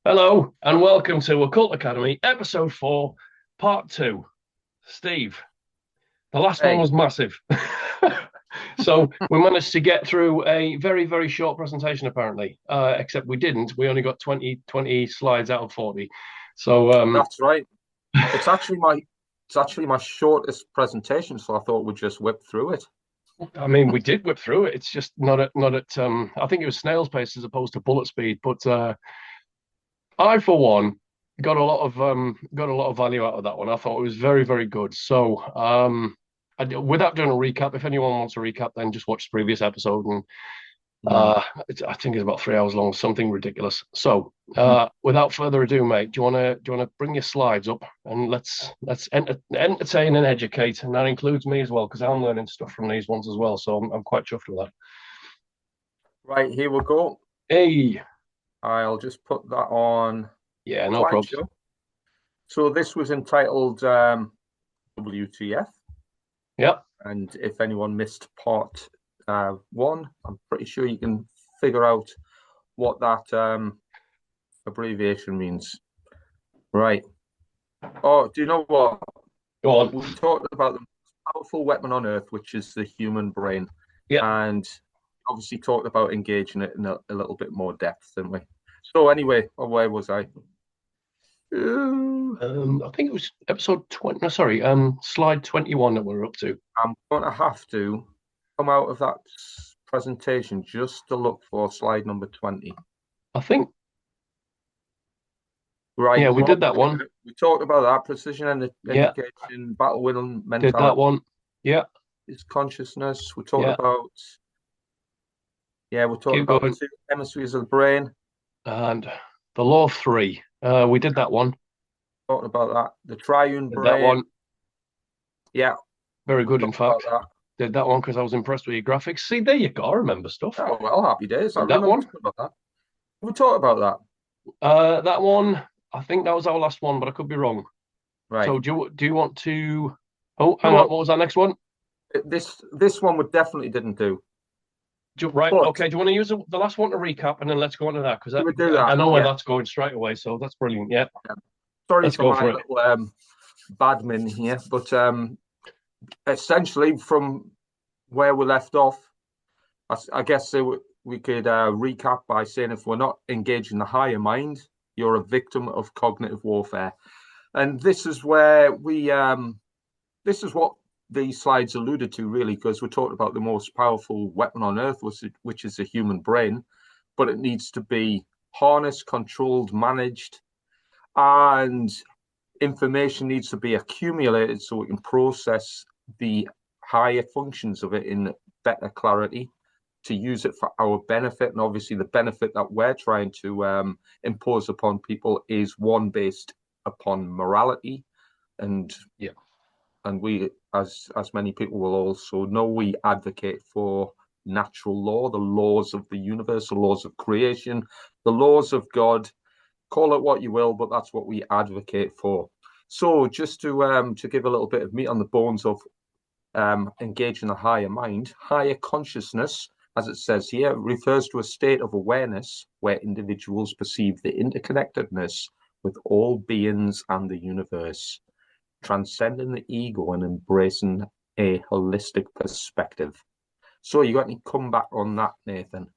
Hello and welcome to Occult Academy, episode 4, part 2. Steve, the last one Hey, was massive. So we managed to get through a very, very short presentation, apparently. Except we didn't. We only got 20 slides out of 40. So, that's right. It's actually my it's actually my shortest presentation, so I thought we'd just whip through it. I mean, we did whip through it. It's just not at I think it was snail's pace as opposed to bullet speed. But I, for one, got a lot of value out of that one. I thought it was very, very good. So, without doing a recap, if anyone wants a recap, then just watch the previous episode. And Mm. I think it's about 3 hours long, something ridiculous. So, Mhm. without further ado, mate, do you wanna bring your slides up and let's entertain and educate, and that includes me as well because I'm learning stuff from these ones as well. So I'm quite chuffed with that. Right, here we go. Hey, I'll just put that on yeah, no probs. slideshow. So this was entitled WTF, Yeah, and if anyone missed part one, I'm pretty sure you can figure out what that abbreviation means. Right. Oh, do you know what? go on. We talked about the most powerful weapon on earth, which is the human brain, Yeah. and obviously talked about engaging it in a little bit more depth, didn't we? So anyway, where was I? I think it was episode 20. No, sorry, slide 21 that we're up to. I'm going to have to come out of that presentation just to look for slide number 20. I think, Right, yeah, we go on. did that one. We talked about that precision and Yeah, education, battle winning did that mentality, one. Yeah, is consciousness. We talked yeah. about, yeah, we talked Keep about the going. two hemispheres of the brain. And the law of three. We did that one. Talked about that. The triune Did that brain. one. Yeah, Very we good, in talked about fact. that. Did that one because I was impressed with your graphics. See, there you go. I remember stuff. Oh, well, happy days. I Did that remember one. talking about that. We talked about that. That one. I think that was our last one, but I could be wrong. Right. So do you want to? Oh, hang on. No, What was that next one? this one we definitely didn't do. Right. But Okay. Do you want to use the last one to recap, and then let's go on to that because we would do that. I know where Yeah. that's going straight away. So that's brilliant. Yeah. Yeah. Sorry Let's for go my for it. little badmin here, but essentially from where we left off, I guess we could recap by saying if we're not engaging the higher mind, you're a victim of cognitive warfare. And this is where this is what these slides alluded to, really, because we talked about the most powerful weapon on earth, which is the human brain, but it needs to be harnessed, controlled, managed, and information needs to be accumulated so we can process the higher functions of it in better clarity to use it for our benefit. And obviously, the benefit that we're trying to impose upon people is one based upon morality, and Yeah. we, as many people will also know, we advocate for natural law, the laws of the universe, the laws of creation, the laws of God. Call it what you will, but that's what we advocate for. So, just to give a little bit of meat on the bones of engaging the higher mind, higher consciousness, as it says here, refers to a state of awareness where individuals perceive the interconnectedness with all beings and the universe, transcending the ego and embracing a holistic perspective. So, you got any comeback on that, Nathan?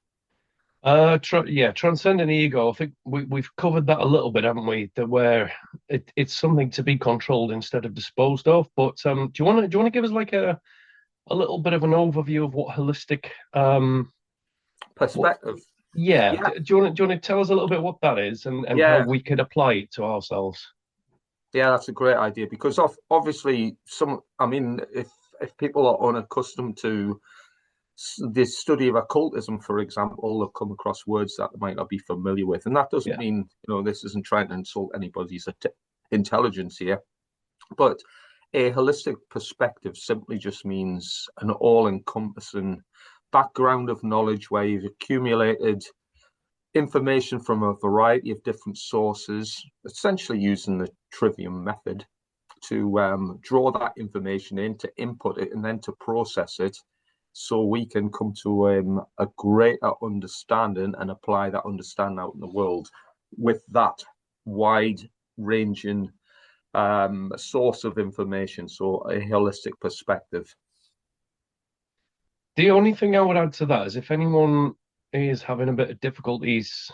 Yeah, transcending ego. I think we've covered that a little bit, haven't we? That where it's something to be controlled instead of disposed of. But do you want to give us like a little bit of an overview of what holistic what Perspective. yeah, Yeah, do you want to tell us a little bit what that is and how yeah, we could apply it to ourselves? yeah. That's a great idea because obviously, I mean, if people are unaccustomed to the study of occultism, for example, they'll come across words that they might not be familiar with, and that doesn't Yeah, mean this isn't trying to insult anybody's intelligence here, but a holistic perspective simply just means an all-encompassing background of knowledge where you've accumulated information from a variety of different sources, essentially using the trivium method to draw that information in, to input it, and then to process it so we can come to a greater understanding and apply that understanding out in the world. with that wide-ranging source of information, so a holistic perspective. The only thing I would add to that is if anyone is having a bit of difficulties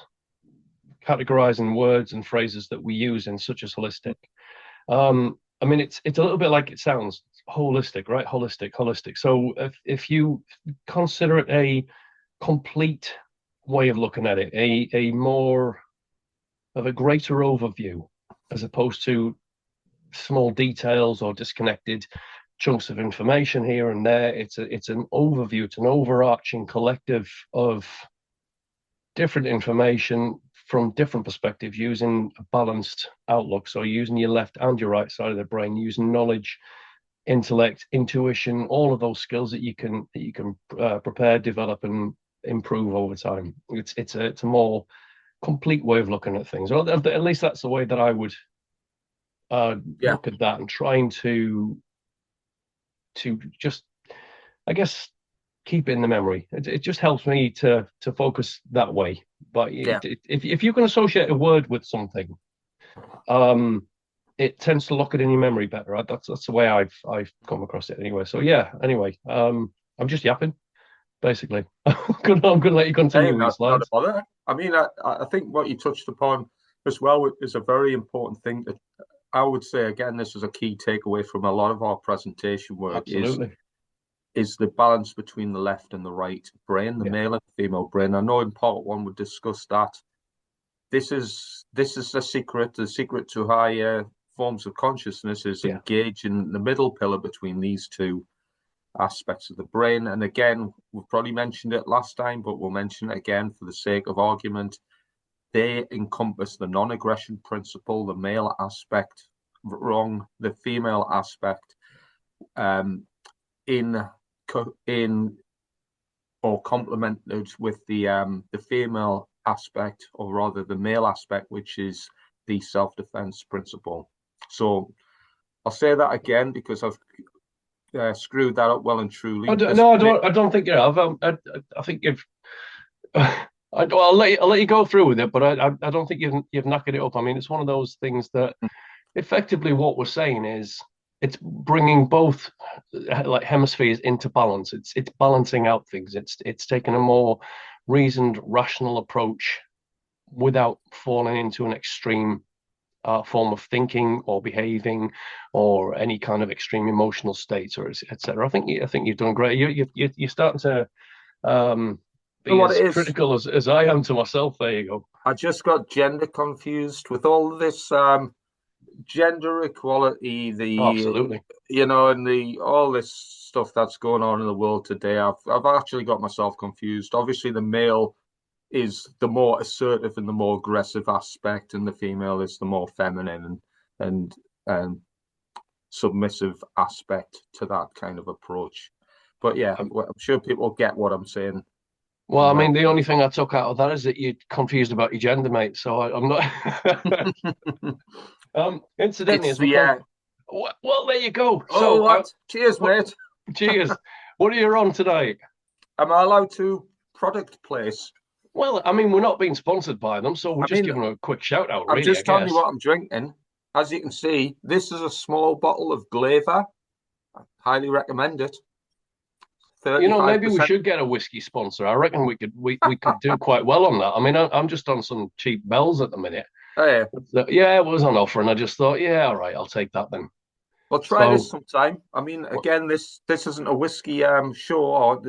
categorizing words and phrases that we use in such as holistic, I mean, it's a little bit like it sounds, holistic, right? Holistic. So if you consider it a complete way of looking at it, a more of a greater overview, as opposed to small details or disconnected chunks of information here and there. It's an overview, it's an overarching collective of different information from different perspectives using a balanced outlook. So using your left and your right side of the brain, using knowledge, intellect, intuition, all of those skills that you can prepare, develop, and improve over time. It's a more complete way of looking at things. Or at least that's the way that I would look at that, and trying to just, I guess, keep it in the memory. It just helps me to focus that way. But if you can associate a word with something, it tends to lock it in your memory better. That's the way I've come across it anyway. So yeah. Anyway, I'm just yapping, basically. I'm gonna let you continue with your slides. Not a bother. I mean, I think what you touched upon as well is a very important thing that I would say, again, this is a key takeaway from a lot of our presentation work. Absolutely. Is the balance between the left and the right brain, the male and female brain. I know in part one we discussed that. This is the secret. The secret to higher forms of consciousness is engaging the middle pillar between these two aspects of the brain. And again, we've probably mentioned it last time, but we'll mention it again for the sake of argument. They encompass the non-aggression principle, the male aspect, the female aspect, in or complemented with the female aspect, or rather the male aspect, which is the self-defense principle. So I'll say that again because I've screwed that up well and truly. I don't think you have. I think you've. I'll let you go through with it, but I don't think you've knocked it up. I mean, it's one of those things that effectively what we're saying is it's bringing both like hemispheres into balance. It's balancing out things. It's taking a more reasoned, rational approach without falling into an extreme form of thinking or behaving, or any kind of extreme emotional states, or etc. I think you've done great. You're starting to be as critical as I am to myself. There you go. I just got gender confused with all of this gender equality, absolutely, and all this stuff that's going on in the world today. I've actually got myself confused. Obviously, the male is the more assertive and the more aggressive aspect, and the female is the more feminine and submissive aspect to that kind of approach. But yeah, I'm sure people get what I'm saying. Well, I mean, the only thing I took out of that is that you're confused about your gender, mate. So I'm not. Incidentally, well, there you go. Oh, so, what? Cheers, mate. Cheers. What are you on today? Am I allowed to product place? Well, I mean, we're not being sponsored by them, so we're just giving them a quick shout out. I'm just telling you what I'm drinking. As you can see, this is a small bottle of Glaver. I highly recommend it. 35%. Maybe we should get a whiskey sponsor. I reckon we could do quite well on that. I mean, I'm just on some cheap bells at the minute. Oh, yeah. But, it was on offer, and I just thought, all right, I'll take that then. Well, try this sometime. I mean, again, this isn't a whiskey show, or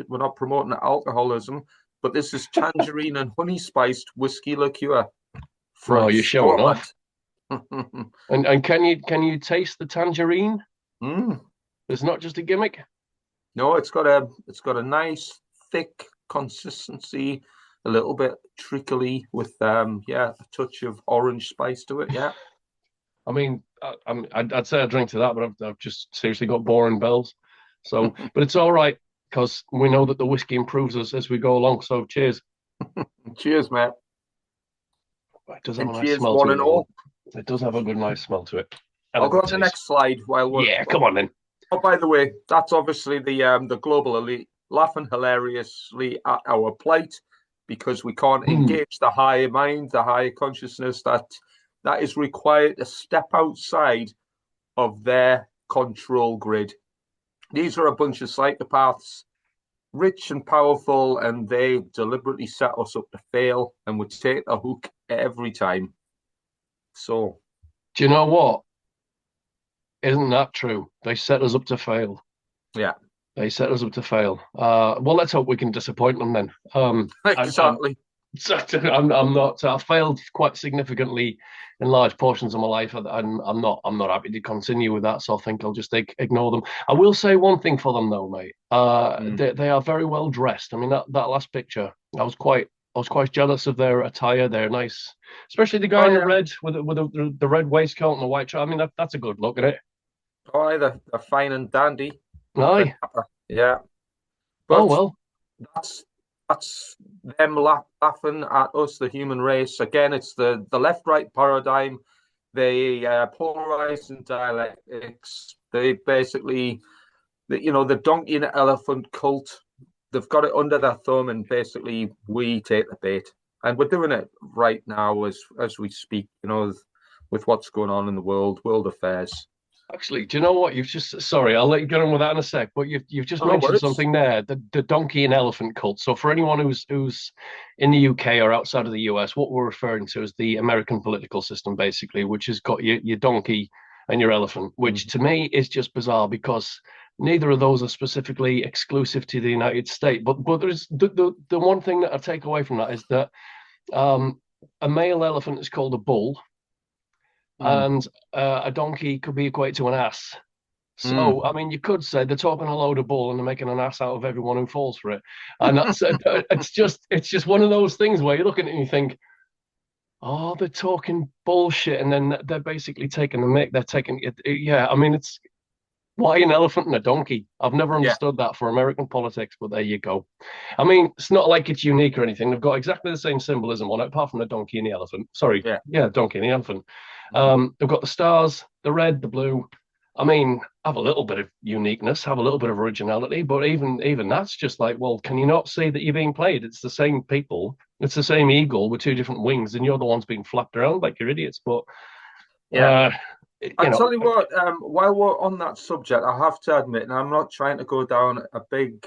we're not promoting alcoholism, but this is tangerine and honey spiced whiskey liqueur. You're showing off. and can you taste the tangerine? It's not just a gimmick. No, it's got a nice thick consistency, a little bit treacly with a touch of orange spice to it. Yeah. I mean, I'd say I drink to that, but I've just seriously got boring bells. So, but it's all right because we know that the whiskey improves us as we go along. So, cheers. Cheers, mate. It does have a nice smell to it. It does have a good, nice smell to it. I'll go on to the next slide while we're. Come on then. Oh, by the way, that's obviously the global elite laughing hilariously at our plight. because we can't Hmm. engage the higher mind, the higher consciousness that is required to step outside of their control grid. These are a bunch of psychopaths, rich and powerful, and they deliberately set us up to fail, and we take the hook every time. So, Do you know what? Isn't that true? They set us up to fail. yeah, They set us up to fail. Well, let's hope we can disappoint them then. And exactly. so I'm not. I failed quite significantly in large portions of my life, and I'm not happy to continue with that. So I think I'll just ignore them. I will say one thing for them though, mate. They are very well dressed. I mean that last picture, I was quite jealous of their attire. They're nice, especially the guy Oh in the yeah, red with the red waistcoat and the white shirt. I mean that's a good look at it. oh, they're fine and dandy, pip and Aye. papa. Yeah, Oh but well. that's that's them laughing at us, the human race. Again, it's the left-right paradigm. They polarize in dialectics. They basically, the donkey and elephant cult. They've got it under their thumb, and basically we take the bait. And we're doing it right now as we speak. With what's going on in the world affairs. Actually, do you know what? You've just sorry, I'll let you get on with that in a sec, but you've just No mentioned worries. something there, the donkey and elephant cult. So for anyone who's in the UK or outside of the US, what we're referring to is the American political system, basically, which has got your donkey and your elephant, which Mhm. to me is just bizarre because neither of those are specifically exclusive to the United States. But there's the one thing that I take away from that is that um, a male elephant is called a bull, Mm. and a donkey could be equated to an ass. Mm. So, I mean, you could say they're talking a load of bull and they're making an ass out of everyone who falls for it. And that's it's just one of those things where you look at it and you think, oh, they're talking bullshit, and then they're basically taking the mick. They're taking it. Yeah, I mean, it's why an elephant and a donkey? I've never Yeah, understood that for American politics, but there you go. I mean, it's not like it's unique or anything. They've got exactly the same symbolism on it, apart from the donkey and the elephant. Sorry, yeah. yeah, donkey and the elephant. Mm. They've got the stars, the red, the blue. I mean, have a little bit of uniqueness, have a little bit of originality, but even that's just like, well, can you not see that you're being played? It's the same people, it's the same eagle with two different wings, and you're the ones being flapped around like you're idiots. But Yeah. uh, I you know, tell you what, while we're on that subject, I have to admit, and I'm not trying to go down a big,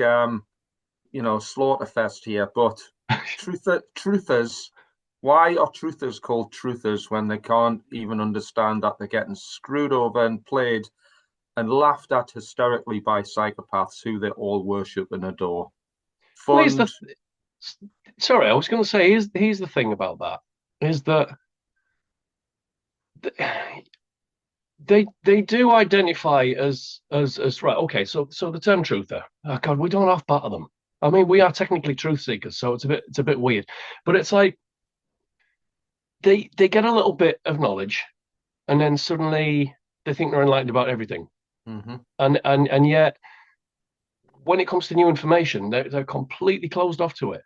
slaughter fest here, but truthers, why are truthers called truthers when they can't even understand that they're getting screwed over and played and laughed at hysterically by psychopaths who they all worship and adore? well, here's the Fund, sorry, I was going to say, here's the thing about that is that they do identify as right. Okay, so the term truther. Oh God, we don't half batter them. I mean, we are technically truth seekers, so it's a bit weird, but it's like they get a little bit of knowledge, and then suddenly they think they're enlightened about everything, mm-hmm. and yet when it comes to new information, they're completely closed off to it.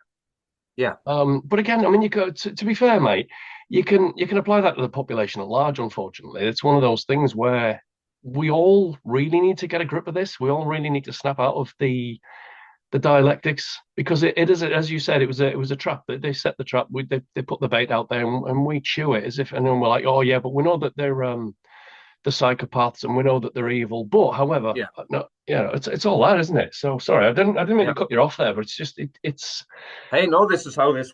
Yeah, But again, I mean, you go to be fair, mate. You can apply that to the population at large. Unfortunately, it's one of those things where we all really need to get a grip of this. We all really need to snap out of the dialectics because it is, as you said, it was a trap. They set the trap. They put the bait out there, and we chew it as if, and then we're like, oh yeah, but we know that they're the psychopaths, and we know that they're evil. But however, yeah, no, it's all that, isn't it? So sorry, I didn't mean to yeah. cut you off there, but it's just it's Hey, no, this is how this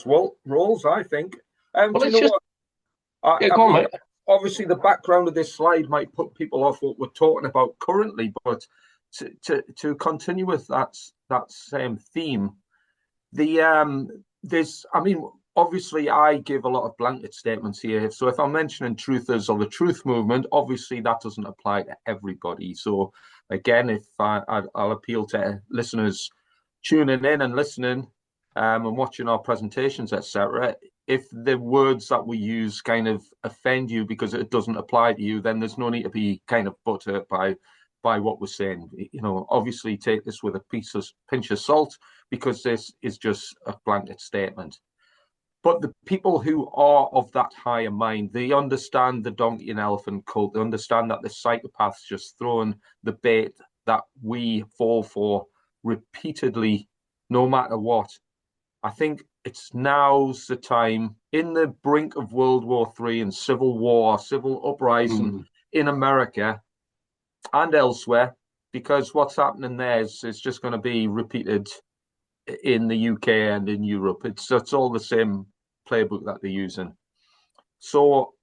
rolls, I think. well, Do you it's know just what? yeah, I go on, mean, mate. obviously, the background of this slide might put people off what we're talking about currently, but to continue with that same theme, there's, I mean, obviously, I give a lot of blanket statements here. So if I'm mentioning truthers or the truth movement, obviously that doesn't apply to everybody. So again, if I'll appeal to listeners tuning in and listening and watching our presentations, etc. If the words that we use kind of offend you because it doesn't apply to you, then there's no need to be kind of butthurt by what we're saying. Obviously take this with a pinch of salt because this is just a blanket statement. But the people who are of that higher mind, they understand the donkey and elephant cult. They understand that the psychopaths just throwing the bait that we fall for repeatedly, no matter what. I think it's now's the time in the brink of World War III and civil war, civil uprising Mm. in America and elsewhere, because what's happening there is just going to be repeated in the UK and in Europe. It's all the same playbook that they're using. So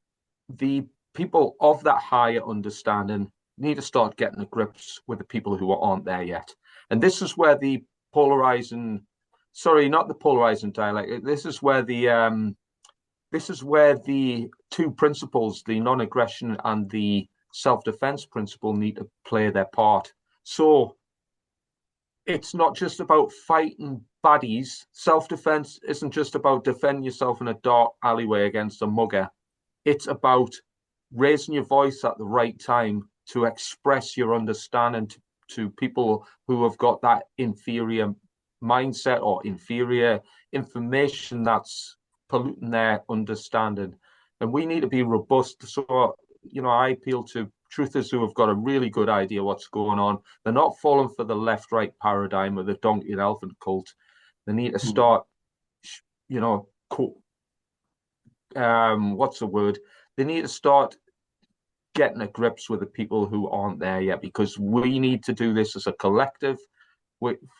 the people of that higher understanding need to start getting to grips with the people who aren't there yet. And this is where the polarizing, sorry, not the polarizing dialect. This is where the two principles, the non-aggression and the self-defense principle, need to play their part. So it's not just about fighting baddies. Self-defense isn't just about defending yourself in a dark alleyway against a mugger. It's about raising your voice at the right time to express your understanding to people who have got that inferior mindset or inferior information that's polluting their understanding. And we need to be robust. So, I appeal to truthers who have got a really good idea what's going on. They're not falling for the left-right paradigm of the donkey and elephant cult. They need to start, what's the word? They need to start getting to grips with the people who aren't there yet, because we need to do this as a collective.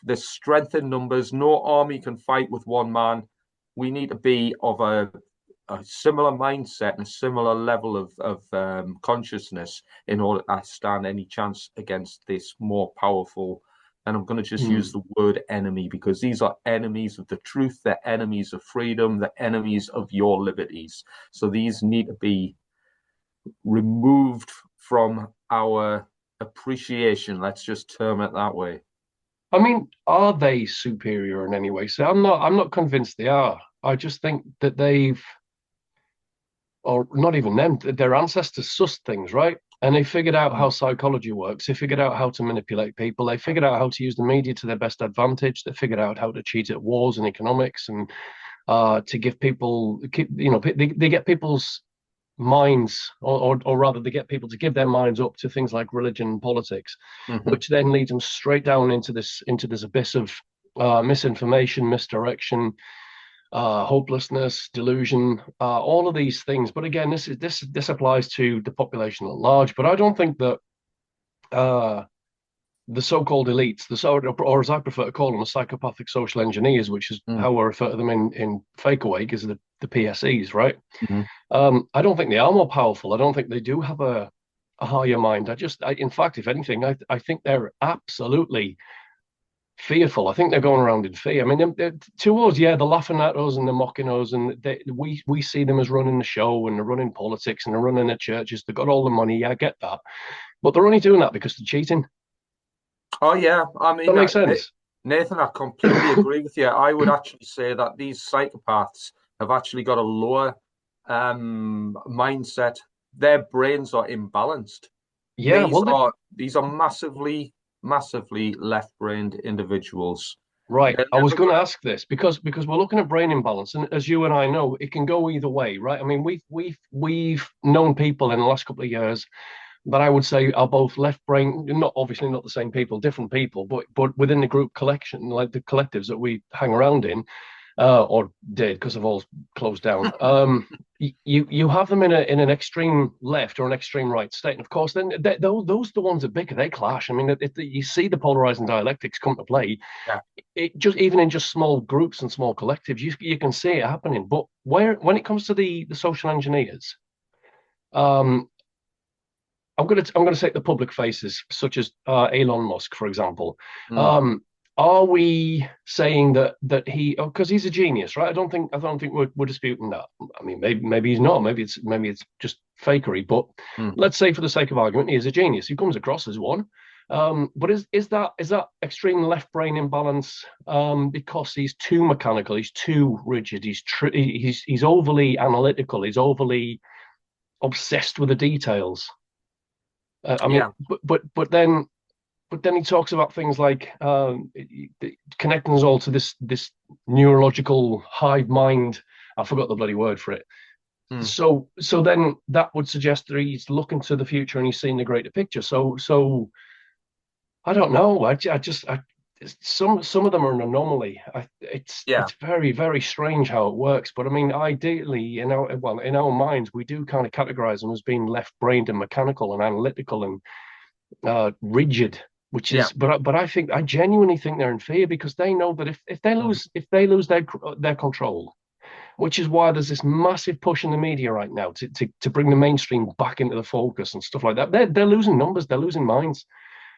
There's strength in numbers. No army can fight with one man. We need to be of a similar mindset and a similar level of consciousness in order to stand any chance against this more powerful. And I'm going to just use the word enemy, because these are enemies of the truth. They're enemies of freedom. They're enemies of your liberties. So these need to be removed from our appreciation. Let's just term it that way. I mean, are they superior in any way? So I'm not convinced they are. I just think that they've, or not even them, their ancestors sussed things, right? And they figured out how psychology works. They figured out how to manipulate people. They figured out how to use the media to their best advantage. They figured out how to cheat at wars and economics, and to give people, they get people's minds, or rather, they get people to give their minds up to things like religion and politics, which then leads them straight down into this abyss of misinformation, misdirection, hopelessness, delusion, all of these things. But again, this applies to the population at large. But I don't think that the so-called elites, or as I prefer to call them, the psychopathic social engineers, which is how I refer to them in fake awake, is the PSEs, right? I don't think they are more powerful. I don't think they do have a higher mind. In fact, if anything, I think they're absolutely fearful. I think they're going around in fear. I mean, to us, yeah, they're laughing at us and they're mocking us, and we see them as running the show, and they're running politics, and they're running the churches. They've got all the money. Yeah, I get that, but they're only doing that because they're cheating. Oh yeah, I mean, that makes sense. Nathan, I completely agree with you. I would actually say that these psychopaths have actually got a lower mindset. Their brains are imbalanced. Yeah, these are massively left-brained individuals. Right. I was going to ask this because we're looking at brain imbalance, and as you and I know, it can go either way, right? I mean, we've known people in the last couple of years that I would say are both left brain, obviously not the same people, different people, but within the group collection, like the collectives that we hang around in, or did, because they've all closed down. You have them in an extreme left or an extreme right state, and of course, then those are the ones that bicker. They clash. I mean, you see the polarizing dialectics come to play. Yeah. It just, even in just small groups and small collectives, you can see it happening. But when it comes to the social engineers, I'm going to take the public faces, such as Elon Musk, for example. Are we saying that he, because he's a genius, right? I don't think we're disputing that. I mean, maybe he's not. Maybe it's just fakery. But let's say, for the sake of argument, he is a genius. He comes across as one. But is that extreme left brain imbalance because he's too mechanical? He's too rigid. He's overly analytical. He's overly obsessed with the details. I mean, but then he talks about things like connecting us all to this neurological hive mind. I forgot the bloody word for it. So then that would suggest that he's looking to the future and he's seeing the greater picture. So I don't know. some of them are an anomaly. Yeah, It's very, very strange how it works. But I mean, ideally, in our minds, we do kind of categorize them as being left-brained and mechanical and analytical and rigid. Which yeah. is, but I genuinely think they're in fear because they know that Mhm. if they lose their control, which is why there's this massive push in the media right now to bring the mainstream back into the focus and stuff like that. They're losing numbers, they're losing minds.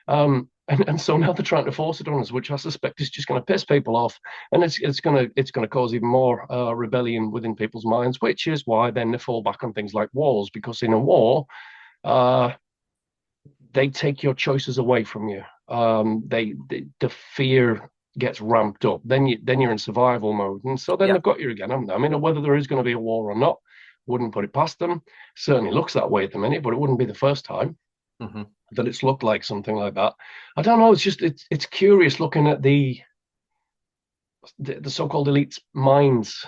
And so now they're trying to force it on us, which I suspect is just going to piss people off, and it's going to cause even more rebellion within people's minds, which is why then they fall back on things like wars, because in a war, uh, they take your choices away from you. The fear gets ramped up. Then you're in survival mode, and so then Yeah. they've got you again, haven't they? I mean, whether there is going to be a war or not, wouldn't put it past them. Certainly looks that way at the minute, but it wouldn't be the first time Hmm. that it's looked like something like that. I don't know. It's curious looking at the so-called elites' minds.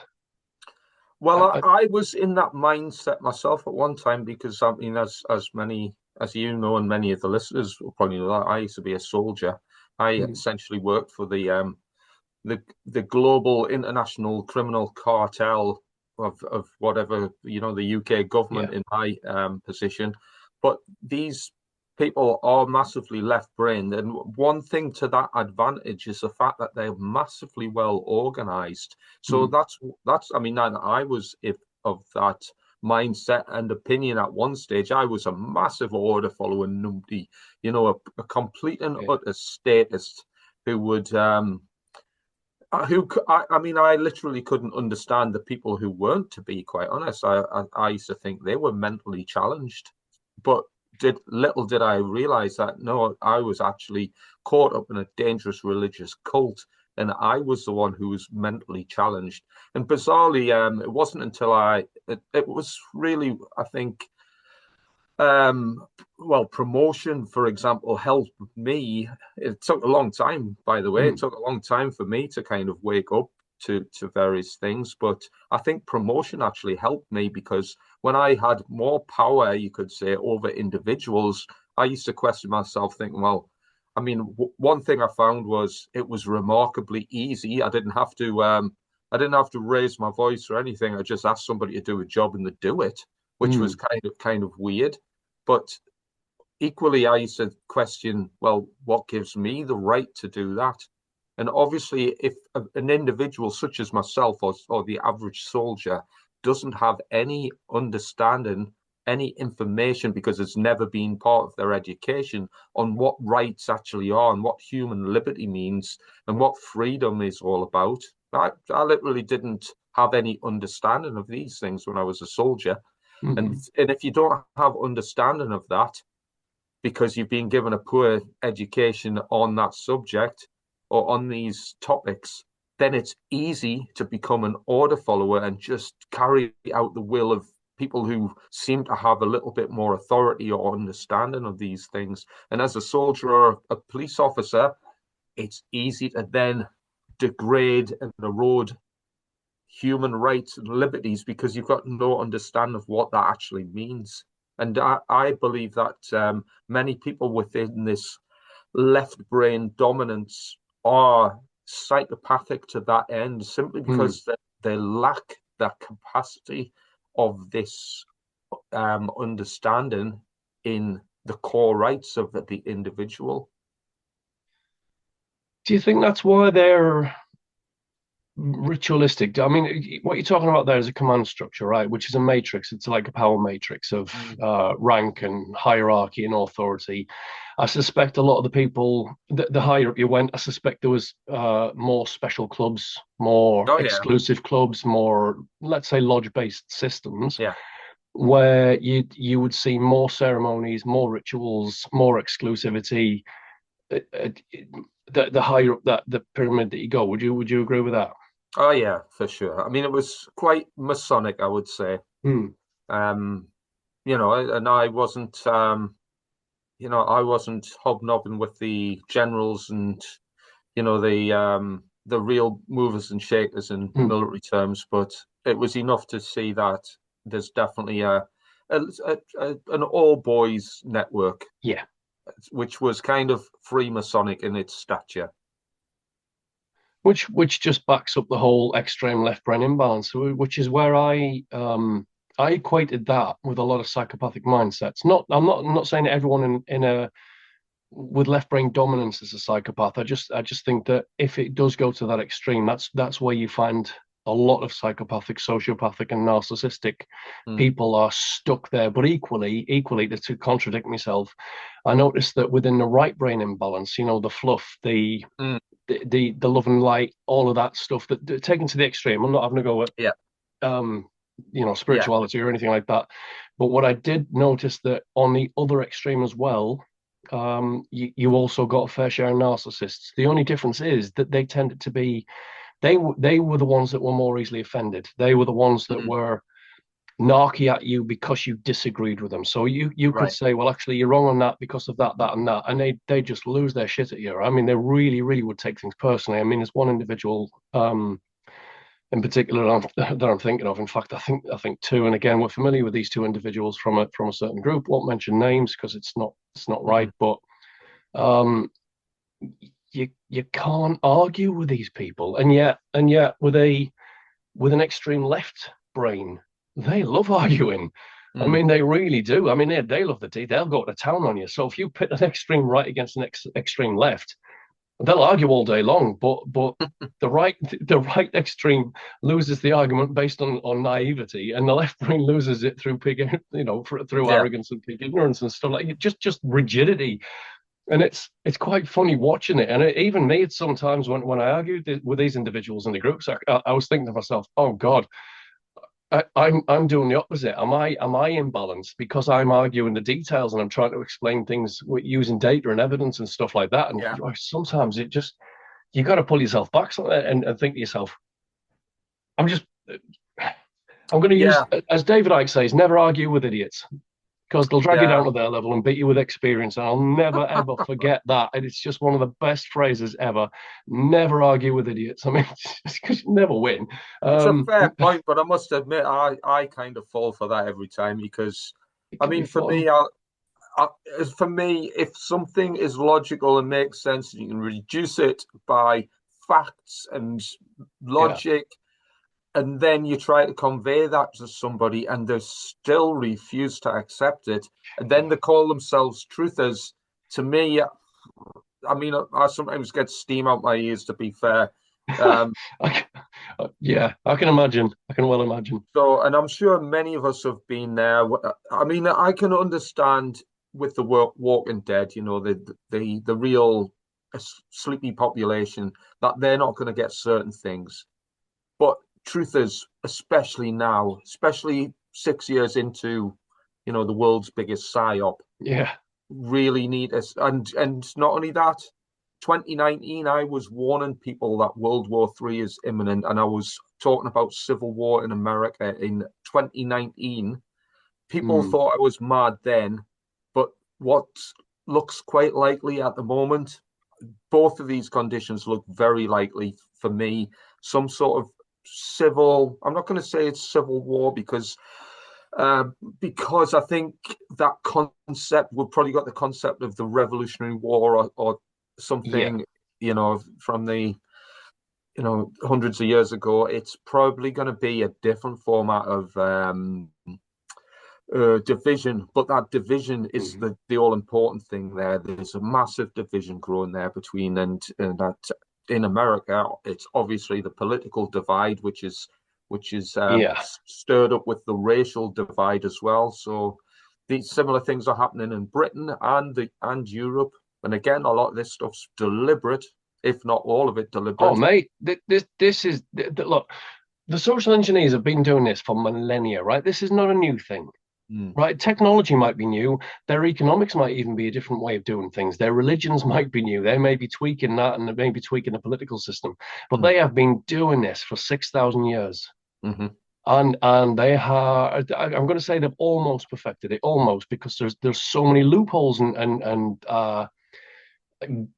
Well, I, I was in that mindset myself at one time because I mean, as many as you know, and many of the listeners will probably know that I used to be a soldier. I mm, essentially worked for the global international criminal cartel of whatever, the UK yeah. government in my position. But these people are massively left-brained, and one thing to that advantage is the fact that they're massively well organized. So Mm, that's I mean, I was if of that mindset and opinion at one stage. I was a massive order follower, nobody, a complete and yeah. utter statist who would I mean, I literally couldn't understand the people who weren't, to be quite honest. I used to think they were mentally challenged, but little did I realize that no, I was actually caught up in a dangerous religious cult, and I was the one who was mentally challenged. And bizarrely, it wasn't until it was really, I think, um, well, promotion, for example, helped me. It took a long time, by the way. It Mm, took a long time for me to kind of wake up to various things. But I think promotion actually helped me because when I had more power, you could say, over individuals, I used to question myself, thinking, well, I mean, one thing I found was it was remarkably easy. I didn't have to raise my voice or anything. I just asked somebody to do a job and they do it, which was mm. kind of weird. But equally, I used to question, well, what gives me the right to do that? And obviously, if an individual such as myself or the average soldier doesn't have any understanding, any information, because it's never been part of their education on what rights actually are and what human liberty means and what freedom is all about, I literally didn't have any understanding of these things when I was a soldier. And Mm. and if you don't have understanding of that because you've been given a poor education on that subject or on these topics, then it's easy to become an order follower and just carry out the will of people who seem to have a little bit more authority or understanding of these things. And as a soldier or a police officer, it's easy to then degrade and erode human rights and liberties because you've got no understanding of what that actually means. And I believe that many people within this left brain dominance are psychopathic to that end simply Mm. because they lack that capacity of this understanding in the core rights of the individual. Do you think that's why they're ritualistic? I mean, what you're talking about there is a command structure, right? Which is a matrix. It's like a power matrix of Mm. rank and hierarchy and authority. I suspect a lot of the people, the higher up you went, I suspect there was more special clubs, more Oh yeah, exclusive clubs, more, let's say, lodge-based systems, yeah. where you would see more ceremonies, more rituals, more exclusivity. The higher up that the pyramid that you go, would you agree with that? Oh yeah, for sure. I mean, it was quite Masonic, I would say. Hmm. Um, and I wasn't hobnobbing with the generals and the real movers and shakers in Hmm. military terms, but it was enough to see that there's definitely an all boys network, Yeah. which was kind of Freemasonic in its stature. which just backs up the whole extreme left brain imbalance, which is where I equated that with a lot of psychopathic mindsets. I'm not saying that everyone in a with left brain dominance is a psychopath. I just think that if it does go to that extreme, that's where you find a lot of psychopathic, sociopathic, and narcissistic people are stuck there. But equally, to contradict myself, I noticed that within the right brain imbalance, the fluff, the love and light, all of that stuff that taken to the extreme. I'm not having to go at spirituality or anything like that. But what I did notice that on the other extreme as well, you also got a fair share of narcissists. The only difference is that they tended to be they were the ones that were more easily offended. They were the ones that were narky at you because you disagreed with them. So you could say, well, actually, you're wrong on that because of that, and that, and they just lose their shit at you. I mean, they really, really would take things personally. I mean, there's one individual in particular that I'm thinking of. In fact, I think two. And again, we're familiar with these two individuals from a certain group. Won't mention names because it's not right. But you can't argue with these people, and yet with an extreme left brain, they love arguing. I mean, they really do. I mean, they love the tea. They'll go to town on you. So if you pit an extreme right against an extreme left, they'll argue all day long. But the right extreme loses the argument based on naivety, and the left brain loses it through through arrogance and pig ignorance and stuff like just rigidity. And it's quite funny watching it. And even me, sometimes when I argued with these individuals in the groups, I was thinking to myself, oh God, I'm doing the opposite. Am I imbalanced because I'm arguing the details and I'm trying to explain things using data and evidence and stuff like that? And sometimes you got to pull yourself back and think to yourself, I'm going to use, as David Icke says, never argue with idiots, because they'll drag you down to their level and beat you with experience. And I'll never, ever forget that. And it's just one of the best phrases ever. Never argue with idiots. I mean, it's because you never win. It's a fair point, but I must admit, I kind of fall for that every time because, I mean, for me, if something is logical and makes sense, and you can reduce it by facts and logic, and then you try to convey that to somebody and they still refuse to accept it, and then they call themselves truthers. To me, I mean, I sometimes get steam out my ears, to be fair. I can imagine. I can well imagine. So, and I'm sure many of us have been there. I mean, I can understand with the Walking Dead, the real sleepy population, that they're not going to get certain things. But truthers, especially now, especially 6 years into, the world's biggest psyop, really need us. And not only that, 2019, I was warning people that World War III is imminent, and I was talking about civil war in America in 2019. People thought I was mad then, but what looks quite likely at the moment, both of these conditions look very likely for me. Some sort of civil, I'm not going to say it's civil war because I think that concept, we've probably got the concept of the Revolutionary War or something, from the, hundreds of years ago. It's probably going to be a different format of division, but that division is the all important thing there. There's a massive division growing there between, and that in America, it's obviously the political divide, which is stirred up with the racial divide as well. So these similar things are happening in Britain and Europe. And again, a lot of this stuff's deliberate, if not all of it deliberate. Oh, mate, this is look. The social engineers have been doing this for millennia, right? This is not a new thing, right? Technology might be new. Their economics might even be a different way of doing things. Their religions might be new. They may be tweaking that, and they may be tweaking the political system. But they have been doing this for 6,000 years. And they are, I'm going to say they've almost perfected it, almost, because there's so many loopholes and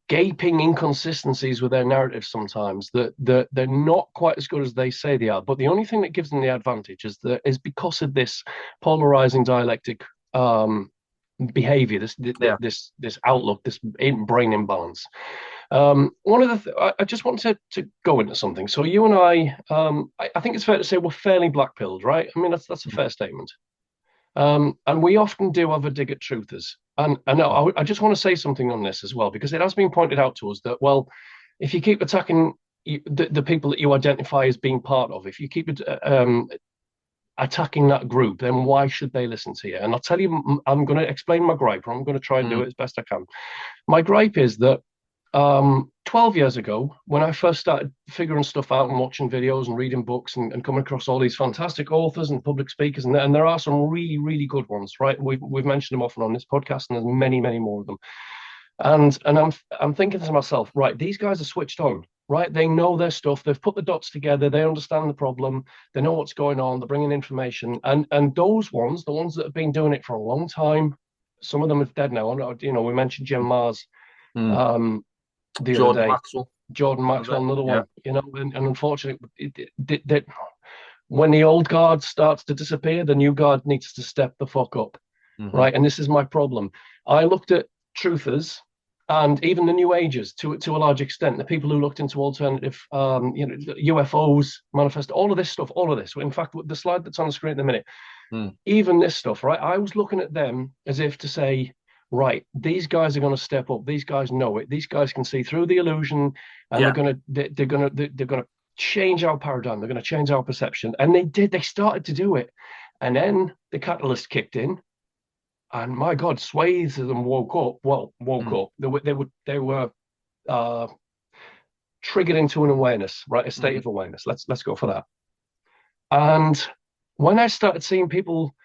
gaping inconsistencies with their narrative sometimes that they're not quite as good as they say they are. But the only thing that gives them the advantage is because of this polarizing dialectic behavior, this outlook, this brain imbalance. One of I just want to go into something. So you and I think it's fair to say we're fairly black-pilled, right? I mean, that's a fair statement. And we often do have a dig at truthers. And I just want to say something on this as well, because it has been pointed out to us that, well, if you keep attacking the people that you identify as being part of, if you keep attacking that group, then why should they listen to you? And I'll tell you, I'm going to explain my gripe, or I'm going to try and do it as best I can. My gripe is that 12 years ago, when I first started figuring stuff out and watching videos and reading books and coming across all these fantastic authors and public speakers, and there are some really, really good ones, right? We've mentioned them often on this podcast, and there's many, many more of them. And I'm thinking to myself, right, these guys are switched on, right? They know their stuff. They've put the dots together. They understand the problem. They know what's going on. They're bringing information. And those ones, the ones that have been doing it for a long time, some of them are dead now. You know, we mentioned Jim Mars the Jordan other day. Maxwell. Jordan Maxwell, another one. You know, and unfortunately, when the old guard starts to disappear, the new guard needs to step the fuck up, right? And this is my problem. I looked at truthers and even the New Agers to a large extent, the people who looked into alternative, UFOs, manifest, all of this stuff, all of this. In fact, the slide that's on the screen at the minute, even this stuff, right? I was looking at them as if to say, right, these guys are going to step up. These guys know it. These guys can see through the illusion, and they're going to change our paradigm. They're going to change our perception, and they did. They started to do it, and then the catalyst kicked in. And my God, swathes of them woke up. Well, woke up. They were triggered into an awareness, right? A state of awareness. Let's go for that. And when I started seeing people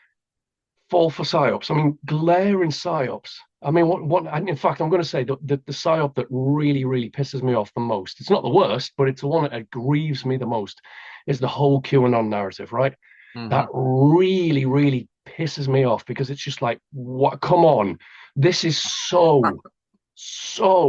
fall for psyops, I mean, glaring psyops. I mean, what? In fact, I'm going to say the psyop that really, really pisses me off the most. It's not the worst, but it's the one that grieves me the most. Is the whole QAnon narrative, right? That really, really pisses me off, because it's just like, what? Come on, this is so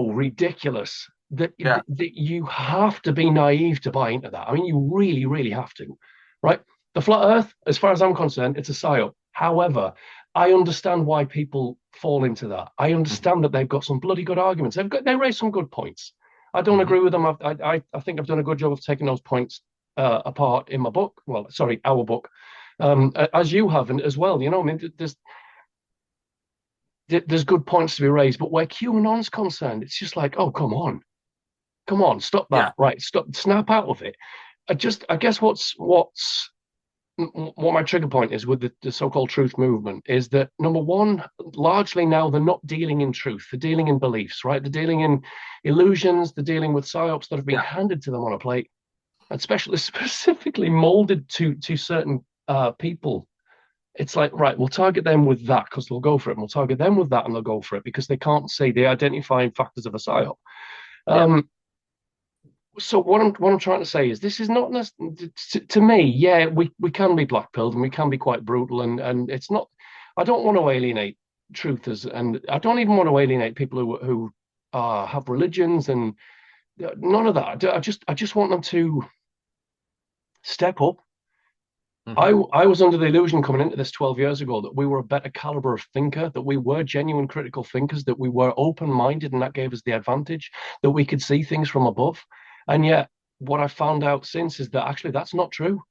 ridiculous that you have to be naive to buy into that. I mean, you really, really have to, right? The flat Earth, as far as I'm concerned, it's a psyop. However, I understand why people fall into that. I understand that they've got some bloody good arguments. They raise some good points. I don't agree with them. I think I've done a good job of taking those points apart in my book. Well, sorry, our book. As you have, and as well, you know, I mean, there's good points to be raised, but where QAnon's concerned, it's just like, oh, come on, stop that, right? Stop, snap out of it. I guess what my trigger point is with the so-called truth movement is that, number one, largely now they're not dealing in truth, they're dealing in beliefs, right? They're dealing in illusions, they're dealing with psyops that have been handed to them on a plate, and specifically molded to certain people. It's like, right, we'll target them with that because they'll go for it, and we'll target them with that and they'll go for it because they can't say the identifying factors of a psyop. So what I'm trying to say is, this is not to me. We can be black-pilled and we can be quite brutal, and it's not. I don't want to alienate truthers, and I don't even want to alienate people who have religions and none of that. I just want them to step up. I was under the illusion coming into this 12 years ago that we were a better caliber of thinker, that we were genuine critical thinkers, that we were open-minded, and that gave us the advantage, that we could see things from above. And yet what I found out since is that actually that's not true.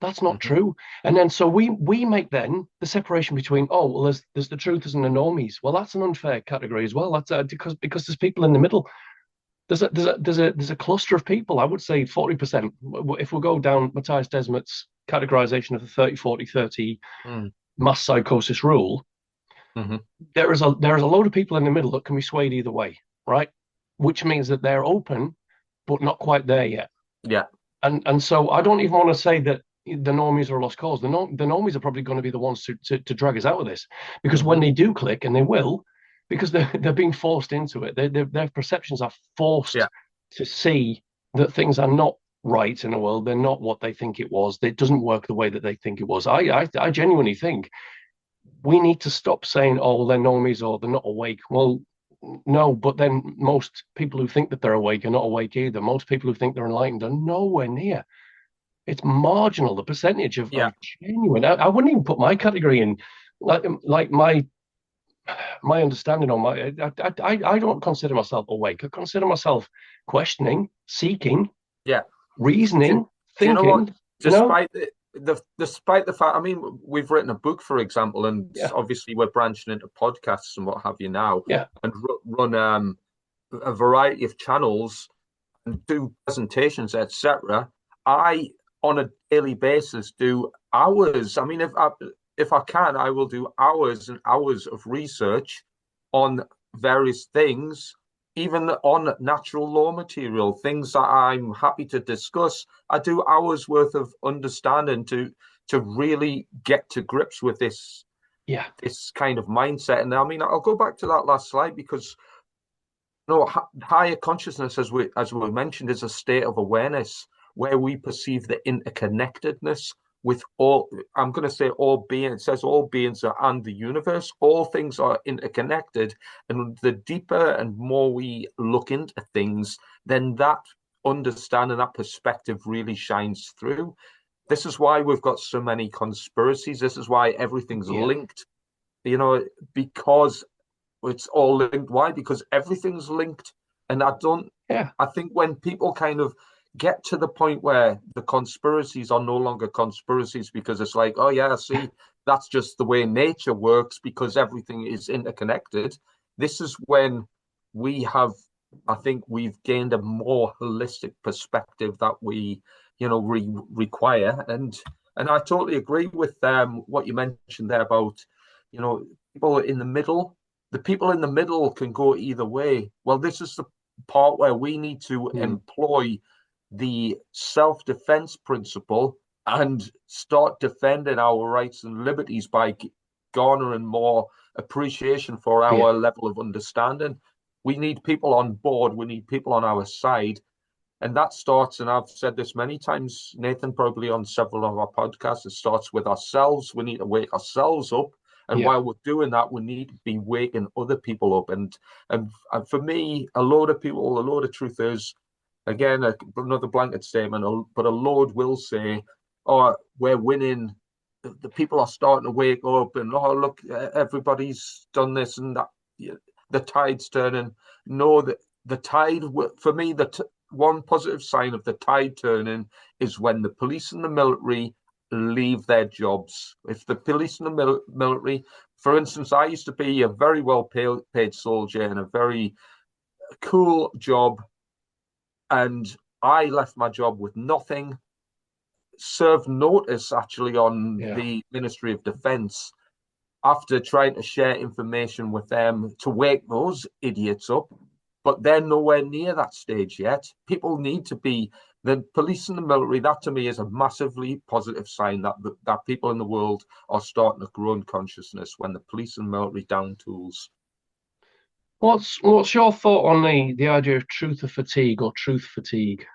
That's not true. And then so we make then the separation between, oh, well, there's the truthers and the normies. Well, that's an unfair category as well. That's because there's people in the middle. There's a cluster of people. I would say 40%. If we go down Matthias Desmet's categorization of the 30-40-30 mass psychosis rule, there is a load of people in the middle that can be swayed either way, right? Which means that they're open, but not quite there yet. Yeah. And so I don't even want to say that the normies are a lost cause. The normies are probably going to be the ones to drag us out of this, because when they do click, and they will, because they're being forced into it. Their perceptions are forced to see that things are not right in the world. They're not what they think it was. It doesn't work the way that they think it was. I genuinely think we need to stop saying, oh, they're normies or they're not awake. Well, no, but then most people who think that they're awake are not awake either. Most people who think they're enlightened are nowhere near. It's marginal, the percentage of genuine. I wouldn't even put my category in, like my my understanding on I don't consider myself awake. I consider myself questioning, seeking, Yeah. Do, reasoning, do you know what? thinking, you know? Despite despite the fact, I mean, we've written a book, for example, and Yeah, obviously we're branching into podcasts and what have you now, yeah, and run a variety of channels and do presentations, etc. I, on a daily basis, do hours. I mean, if I can, I will do hours and hours of research on various things, even on natural law material, things that I'm happy to discuss. I do hours worth of understanding to really get to grips with yeah, this kind of mindset. And I mean, I'll go back to that last slide because no, higher consciousness, as we mentioned, is a state of awareness where we perceive the interconnectedness with all. I'm going to say all beings. It says all beings are and the universe. All things are interconnected, and the deeper and more we look into things, then that understanding, that perspective, really shines through. This is why we've got so many conspiracies. This is why everything's yeah, linked. You know, because it's all linked. Why? Because everything's linked. And yeah, I think when people kind of get to the point where the conspiracies are no longer conspiracies because it's like, oh, yeah, see, that's just the way nature works because everything is interconnected. This is when we have, I think we've gained a more holistic perspective that we, require. And I totally agree with what you mentioned there about, people in the middle. The people in the middle can go either way. Well, this is the part where we need to mm, employ the self-defense principle and start defending our rights and liberties by garnering more appreciation for yeah, our level of understanding. We need people on board. We need people on our side. And that starts, and I've said this many times, Nathan, probably on several of our podcasts, it starts with ourselves. We need to wake ourselves up. And yeah, while we're doing that, we need to be waking other people up. And for me, a load of people, a load of truthers, again, another blanket statement, but a load will say, oh, we're winning. The people are starting to wake up and, oh, look, everybody's done this and that. The tide's turning. No, the tide, for me, one positive sign of the tide turning is when the police and the military leave their jobs. If the police and the military, for instance, I used to be a very well paid soldier in a very cool job, and I left my job with nothing, served notice actually on yeah. the Ministry of Defence after trying to share information with them to wake those idiots up. But they're nowhere near that stage yet. People need to be the police and the military. That to me is a massively positive sign that people in the world are starting to grow in consciousness when the police and military down tools. What's your thought on the idea of truth of fatigue or truth fatigue?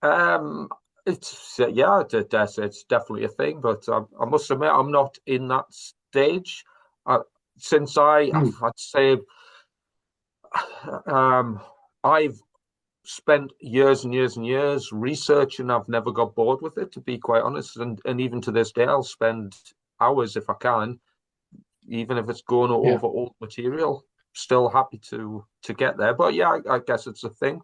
Um, it's yeah, it's definitely a thing, but I must admit I'm not in that stage. Since Hmm, I'd say um, I've spent years and years and years researching. I've never got bored with it, to be quite honest. And even to this day, I'll spend hours if I can, even if it's going yeah. over old material. Still happy to get there. But yeah, I guess it's a thing.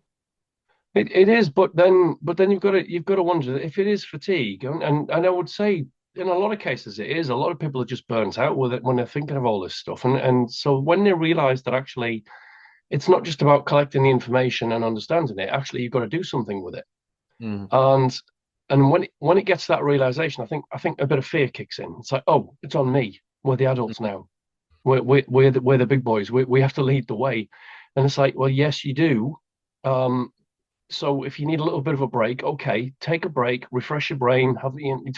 It is, but then you've got to wonder that if it is fatigue, and I would say in a lot of cases it is. A lot of people are just burnt out with it when they're thinking of all this stuff, and so when they realize that actually it's not just about collecting the information and understanding it, actually you've got to do something with it, Mm. and when it gets to that realization, I think a bit of fear kicks in. It's like, oh, it's on me. We're the adults now. We're the big boys. We have to lead the way, and it's like, well, yes, you do. Um, so if you need a little bit of a break, okay, take a break, refresh your brain,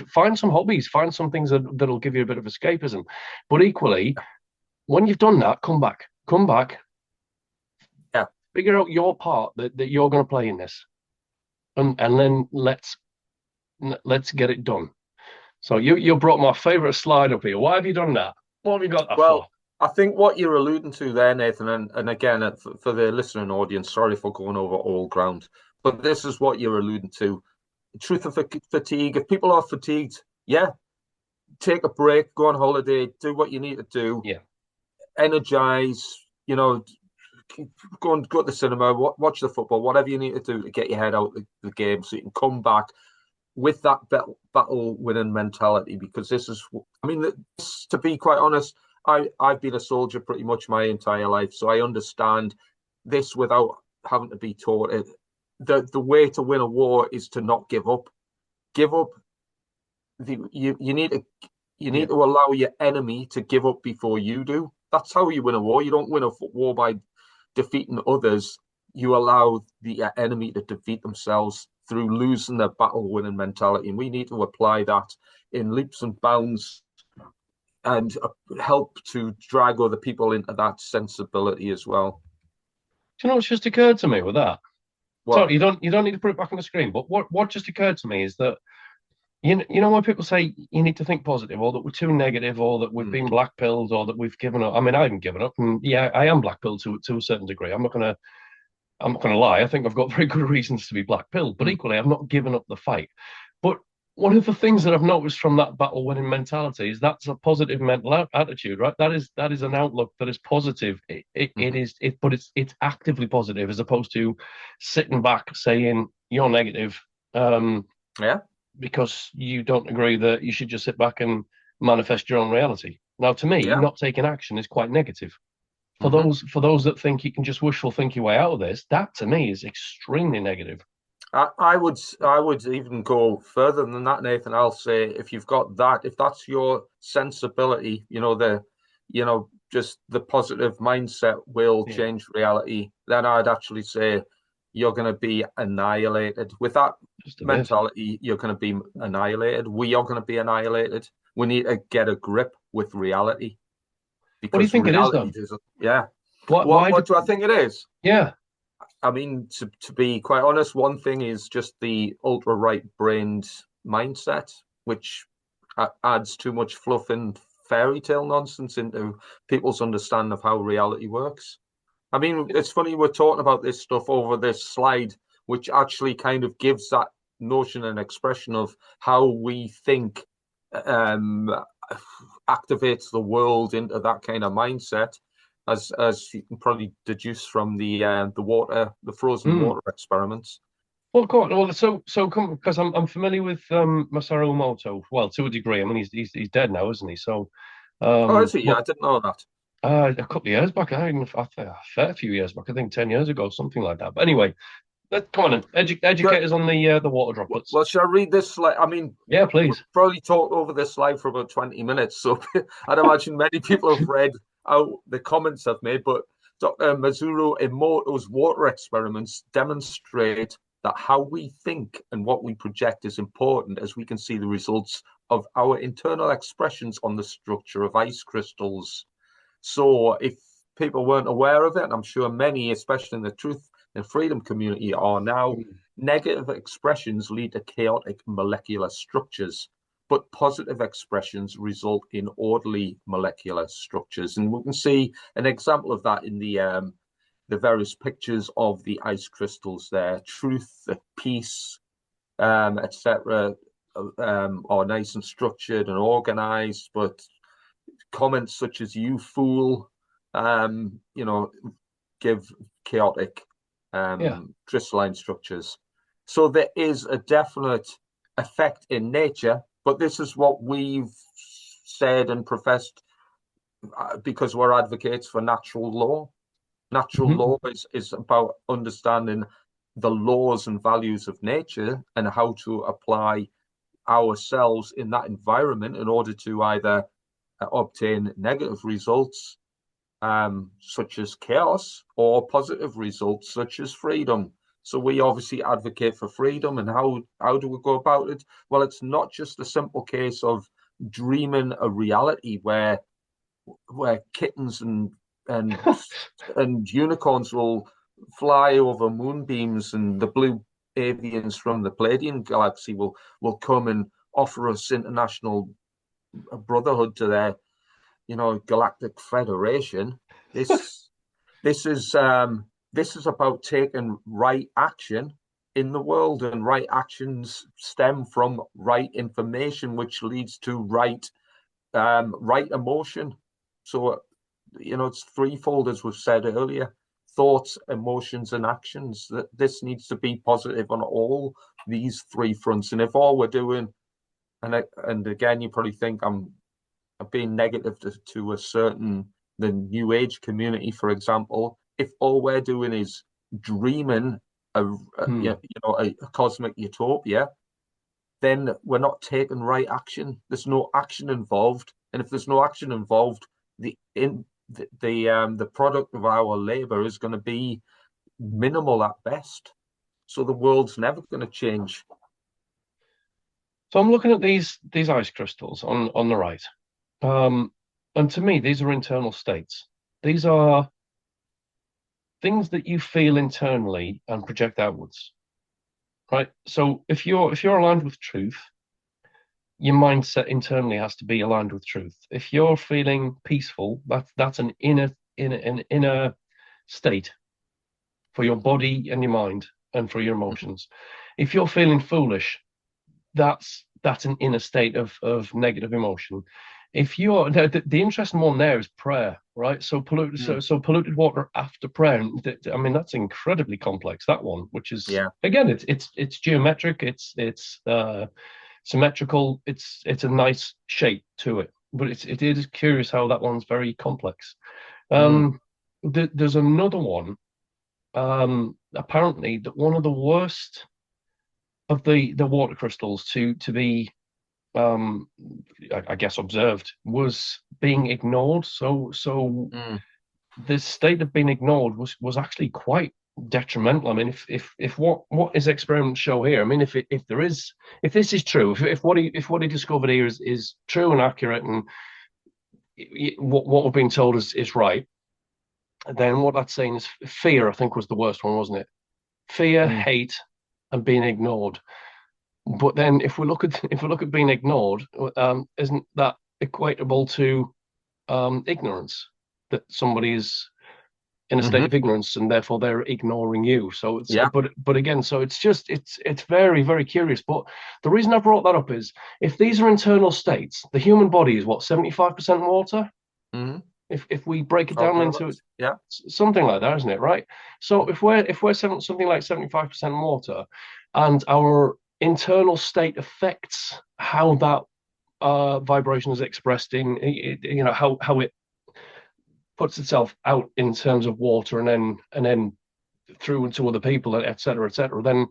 find some hobbies, find some things that'll give you a bit of escapism. But equally, when you've done that, come back, Yeah. figure out your part that you're going to play in this, and then let's get it done. So you brought my favorite slide up here. Why have you done that? What have you got that for? Well, I think what you're alluding to there, Nathan, and again, for the listening audience, sorry for going over all ground, but this is what you're alluding to. Truth of fatigue. If people are fatigued, yeah, take a break, go on holiday, do what you need to do. Yeah, energize, go to the cinema, watch the football, whatever you need to do to get your head out the game so you can come back with that battle winning mentality. Because this is, to be quite honest, I've been a soldier pretty much my entire life, so I understand this without having to be taught it. The way to win a war is to not give up. Give up. You need to allow your enemy to give up before you do. That's how you win a war. You don't win a war by defeating others. You allow the enemy to defeat themselves through losing their battle-winning mentality. And we need to apply that in leaps and bounds and help to drag other people into that sensibility as well. Do you know what's just occurred to me with that? What? Sorry, you don't need to put it back on the screen. But what just occurred to me is that you know when people say you need to think positive, or that we're too negative, or that we've been blackpilled, or that we've given up. I mean, I haven't given up, and yeah, I am blackpilled to a certain degree. I'm not gonna lie. I think I've got very good reasons to be blackpilled, but equally, I've not given up the fight. But one of the things that I've noticed from that battle-winning mentality is that's a positive mental attitude, right? That is an outlook that is positive. But it's actively positive as opposed to sitting back saying you're negative. Because you don't agree that you should just sit back and manifest your own reality. Now, to me, not taking action is quite negative. For those that think you can just wishful think your way out of this, that to me is extremely negative. I would even go further than that, Nathan. I'll say if you've got that, if that's your sensibility, just the positive mindset will change reality, then I'd actually say you're going to be annihilated. With that mentality, you're going to be annihilated. We are going to be annihilated. We need to get a grip with reality. What do you think it is, though? What do I think it is? Yeah. I mean, to be quite honest, one thing is just the ultra right-brained mindset, which adds too much fluff and fairy tale nonsense into people's understanding of how reality works. I mean, it's funny we're talking about this stuff over this slide, which actually kind of gives that notion and expression of how we think activates the world into that kind of mindset, as you can probably deduce from the frozen water experiments. Well, cool. Well, so because I'm familiar with Masaru Emoto. Well, to a degree. I mean, he's dead now, isn't he? So, is he? Yeah, I didn't know that. A couple of years back, a fair few years back, I think 10 years ago, something like that. But anyway, come on, educate us on the water droplets. Well, shall I read this slide? I mean, yeah, please. Probably talk over this slide for about 20 minutes, so I'd imagine many people have read out the comments I've made. But Dr. Masaru Emoto's water experiments demonstrate that how we think and what we project is important, as we can see the results of our internal expressions on the structure of ice crystals. So if people weren't aware of it, and I'm sure many, especially in the truth and freedom community, are now, negative expressions lead to chaotic molecular structures, but positive expressions result in orderly molecular structures. And we can see an example of that in the various pictures of the ice crystals there. Truth, peace, etc., are nice and structured and organized, but comments such as "you fool," give chaotic crystalline structures. So there is a definite effect in nature, but this is what we've said and professed because we're advocates for natural law. Natural law is about understanding the laws and values of nature and how to apply ourselves in that environment in order to either obtain negative results such as chaos or positive results such as freedom. So we obviously advocate for freedom. And how do we go about it? Well, it's not just a simple case of dreaming a reality where kittens and unicorns will fly over moonbeams, and the blue avians from the Pleiadian galaxy will come and offer us international brotherhood to their galactic federation. This is about taking right action in the world, and right actions stem from right information, which leads to right emotion. So it's threefold, as we've said earlier: thoughts, emotions, and actions. That this needs to be positive on all these three fronts. And if all we're doing, and again, you probably think I'm being negative to the New Age community, for example. If all we're doing is dreaming a cosmic utopia, then we're not taking right action. There's no action involved, and if there's no action involved, the product of our labor is going to be minimal at best. So the world's never going to change. So I'm looking at these ice crystals on the right, and to me, these are internal states. These are things that you feel internally and project outwards, right? So if you're aligned with truth, your mindset internally has to be aligned with truth. If you're feeling peaceful, that's an inner state for your body and your mind and for your emotions. If you're feeling foolish, that's an inner state of negative emotion. If you're the interesting one there is prayer, right? So polluted water after prayer. I mean, that's incredibly complex, that one, which is again, it's geometric, it's symmetrical, it's a nice shape to it, but it is curious how that one's very complex. There's another one, apparently, that one of the worst of the water crystals to be I guess observed was being ignored. So this state of being ignored was actually quite detrimental. I mean, if what his experiments show here, I mean, if this is true, if what he discovered here is true and accurate, and what we're being told is right, then what that's saying is fear, I think, was the worst one, wasn't it? Fear, hate, and being ignored. But then if we look at being ignored, isn't that equatable to ignorance? That somebody is in a state of ignorance and therefore they're ignoring you. So it's but again, so it's very, very curious. But the reason I brought that up is if these are internal states, the human body is what, 75% water? If we break it down into something like that, isn't it? Right. So if we're something like 75% water, and our internal state affects how that vibration is expressed in, how it puts itself out in terms of water, and then through into other people, et cetera, then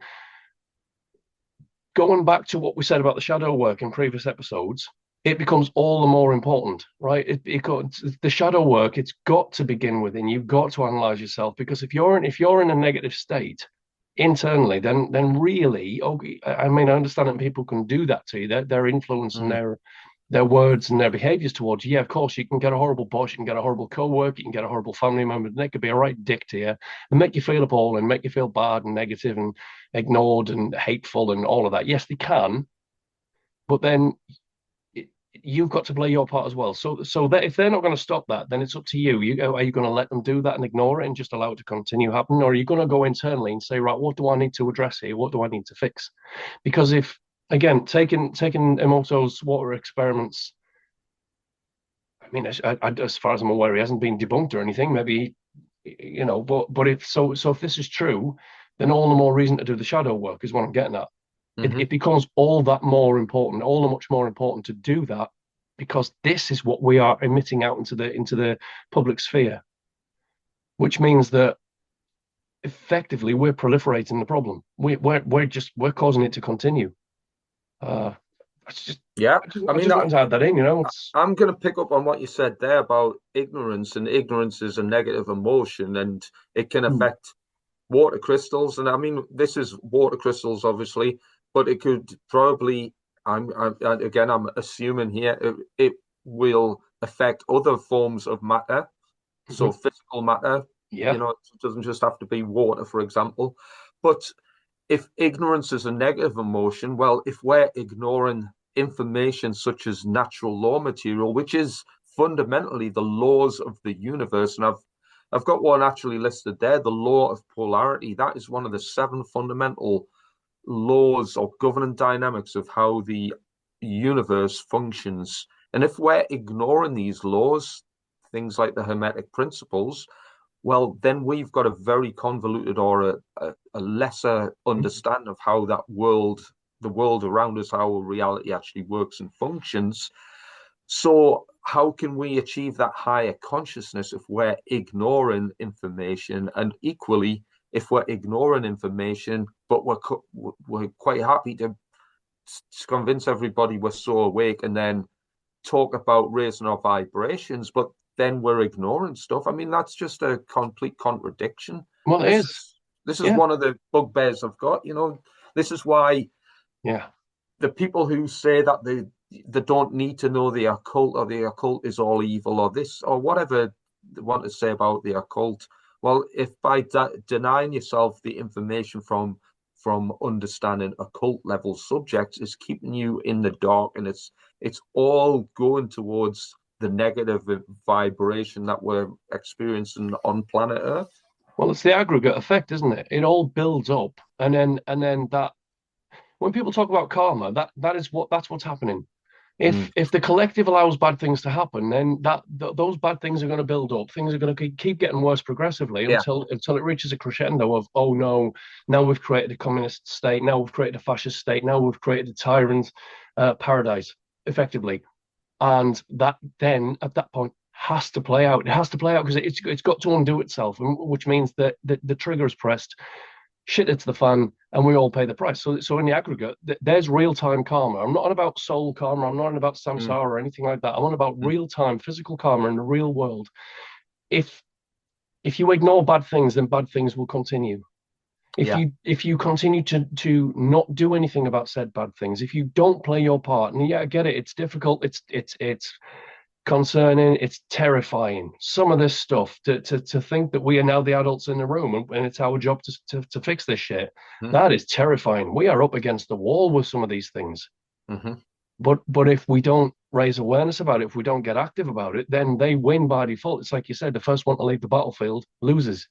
going back to what we said about the shadow work in previous episodes, it becomes all the more important, right? The shadow work, it's got to begin within. You've got to analyze yourself, because if you're in a negative state internally, then really, I mean, I understand that people can do that to you. Their influence and their words and their behaviors towards you. Yeah, of course, you can get a horrible boss, you can get a horrible co-worker, you can get a horrible family member, and they could be a right dick to you and make you feel appalling and make you feel bad and negative and ignored and hateful and all of that. Yes, they can, but then you've got to play your part as well. So that if they're not going to stop that, then it's up to you. Are you going to let them do that and ignore it and just allow it to continue happening, or are you going to go internally and say, right, what do I need to address here? What do I need to fix? Because if, again, taking Emoto's water experiments, I mean, as far as I'm aware, he hasn't been debunked or anything. Maybe, but if if this is true, then all the more reason to do the shadow work is what I'm getting at. It becomes all that more important, all the much more important to do that, because this is what we are emitting out into the public sphere, which means that effectively we're proliferating the problem. We're causing it to continue. It's just I mean, I add that in. I'm going to pick up on what you said there about ignorance, and ignorance is a negative emotion, and it can affect water crystals. And I mean, this is water crystals, obviously. But it could probably, I'm assuming here, it will affect other forms of matter. So physical matter, it doesn't just have to be water, for example. But if ignorance is a negative emotion, well, if we're ignoring information such as natural law material, which is fundamentally the laws of the universe, and I've got one actually listed there, the law of polarity. That is one of the 7 fundamental laws or governing dynamics of how the universe functions. And if we're ignoring these laws, things like the Hermetic principles, well, then we've got a very convoluted or a lesser understanding of how the world around us, how reality actually works and functions. So how can we achieve that higher consciousness if we're ignoring information? And equally, if we're ignoring information, but we're quite happy to convince everybody we're so awake and then talk about raising our vibrations, but then we're ignoring stuff. I mean, that's just a complete contradiction. Well, it is. This is one of the bugbears I've got. This is why the people who say that they don't need to know the occult, or the occult is all evil, or this or whatever they want to say about the occult. Well, if by denying yourself the information from understanding occult level subjects is keeping you in the dark, and it's all going towards the negative vibration that we're experiencing on planet Earth. Well, it's the aggregate effect, isn't it? It all builds up, and then that when people talk about karma, that's what's happening. If the collective allows bad things to happen, then those bad things are going to build up. Things are going to keep getting worse progressively until it reaches a crescendo of, oh no, now we've created a communist state, now we've created a fascist state, now we've created a tyrant paradise, effectively. And that then at that point has to play out. It has to play out because it's got to undo itself, which means that the trigger is pressed, shit hits the fan, and we all pay the price. So in the aggregate, there's real-time karma. I'm not on about soul karma. I'm not on about samsara or anything like that. I'm on about real-time physical karma in the real world. If you ignore bad things, then bad things will continue. If you continue to not do anything about said bad things, if you don't play your part, and I get it, it's difficult, it's concerning, it's terrifying. Some of this stuff to think that we are now the adults in the room and it's our job to fix this shit. That is terrifying. We are up against the wall with some of these things. But if we don't raise awareness about it, if we don't get active about it, then they win by default. It's like you said, the first one to leave the battlefield loses.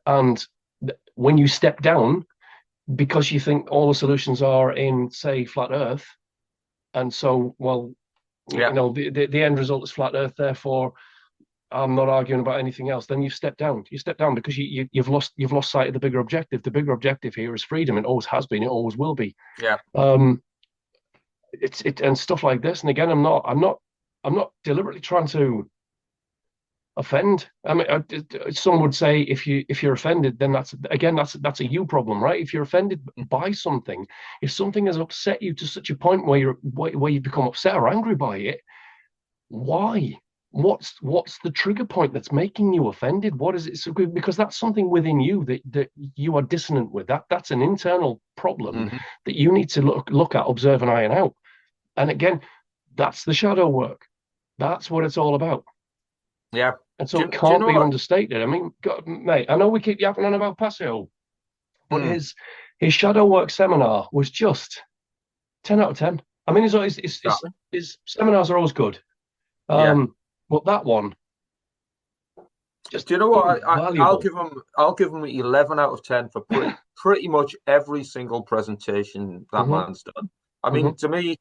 And when you step down because you think all the solutions are in, say, flat Earth, and so, well, the end result is flat Earth, therefore I'm not arguing about anything else, then you step down. You step down because you've lost sight of the bigger objective. The bigger objective here is freedom. It always has been. It always will be. It's and stuff like this. And again, I'm not deliberately trying to offend. I mean, some would say if you're offended, then that's a you problem, right? If you're offended by something, if something has upset you to such a point where you become upset or angry by it, why? What's the trigger point that's making you offended? What is it? So, because that's something within you that you are dissonant with. That's an internal problem that you need to look at, observe, and iron out. And again, that's the shadow work. That's what it's all about. Yeah. And so it can't be understated. I mean, God, mate, I know we keep yapping on about Paseo, but his shadow work seminar was just 10 out of 10. I mean, his seminars are always good. But that one, just, do you know what? I'll give him 11 out of 10 for pretty much every single presentation that man's done. I mean, to me,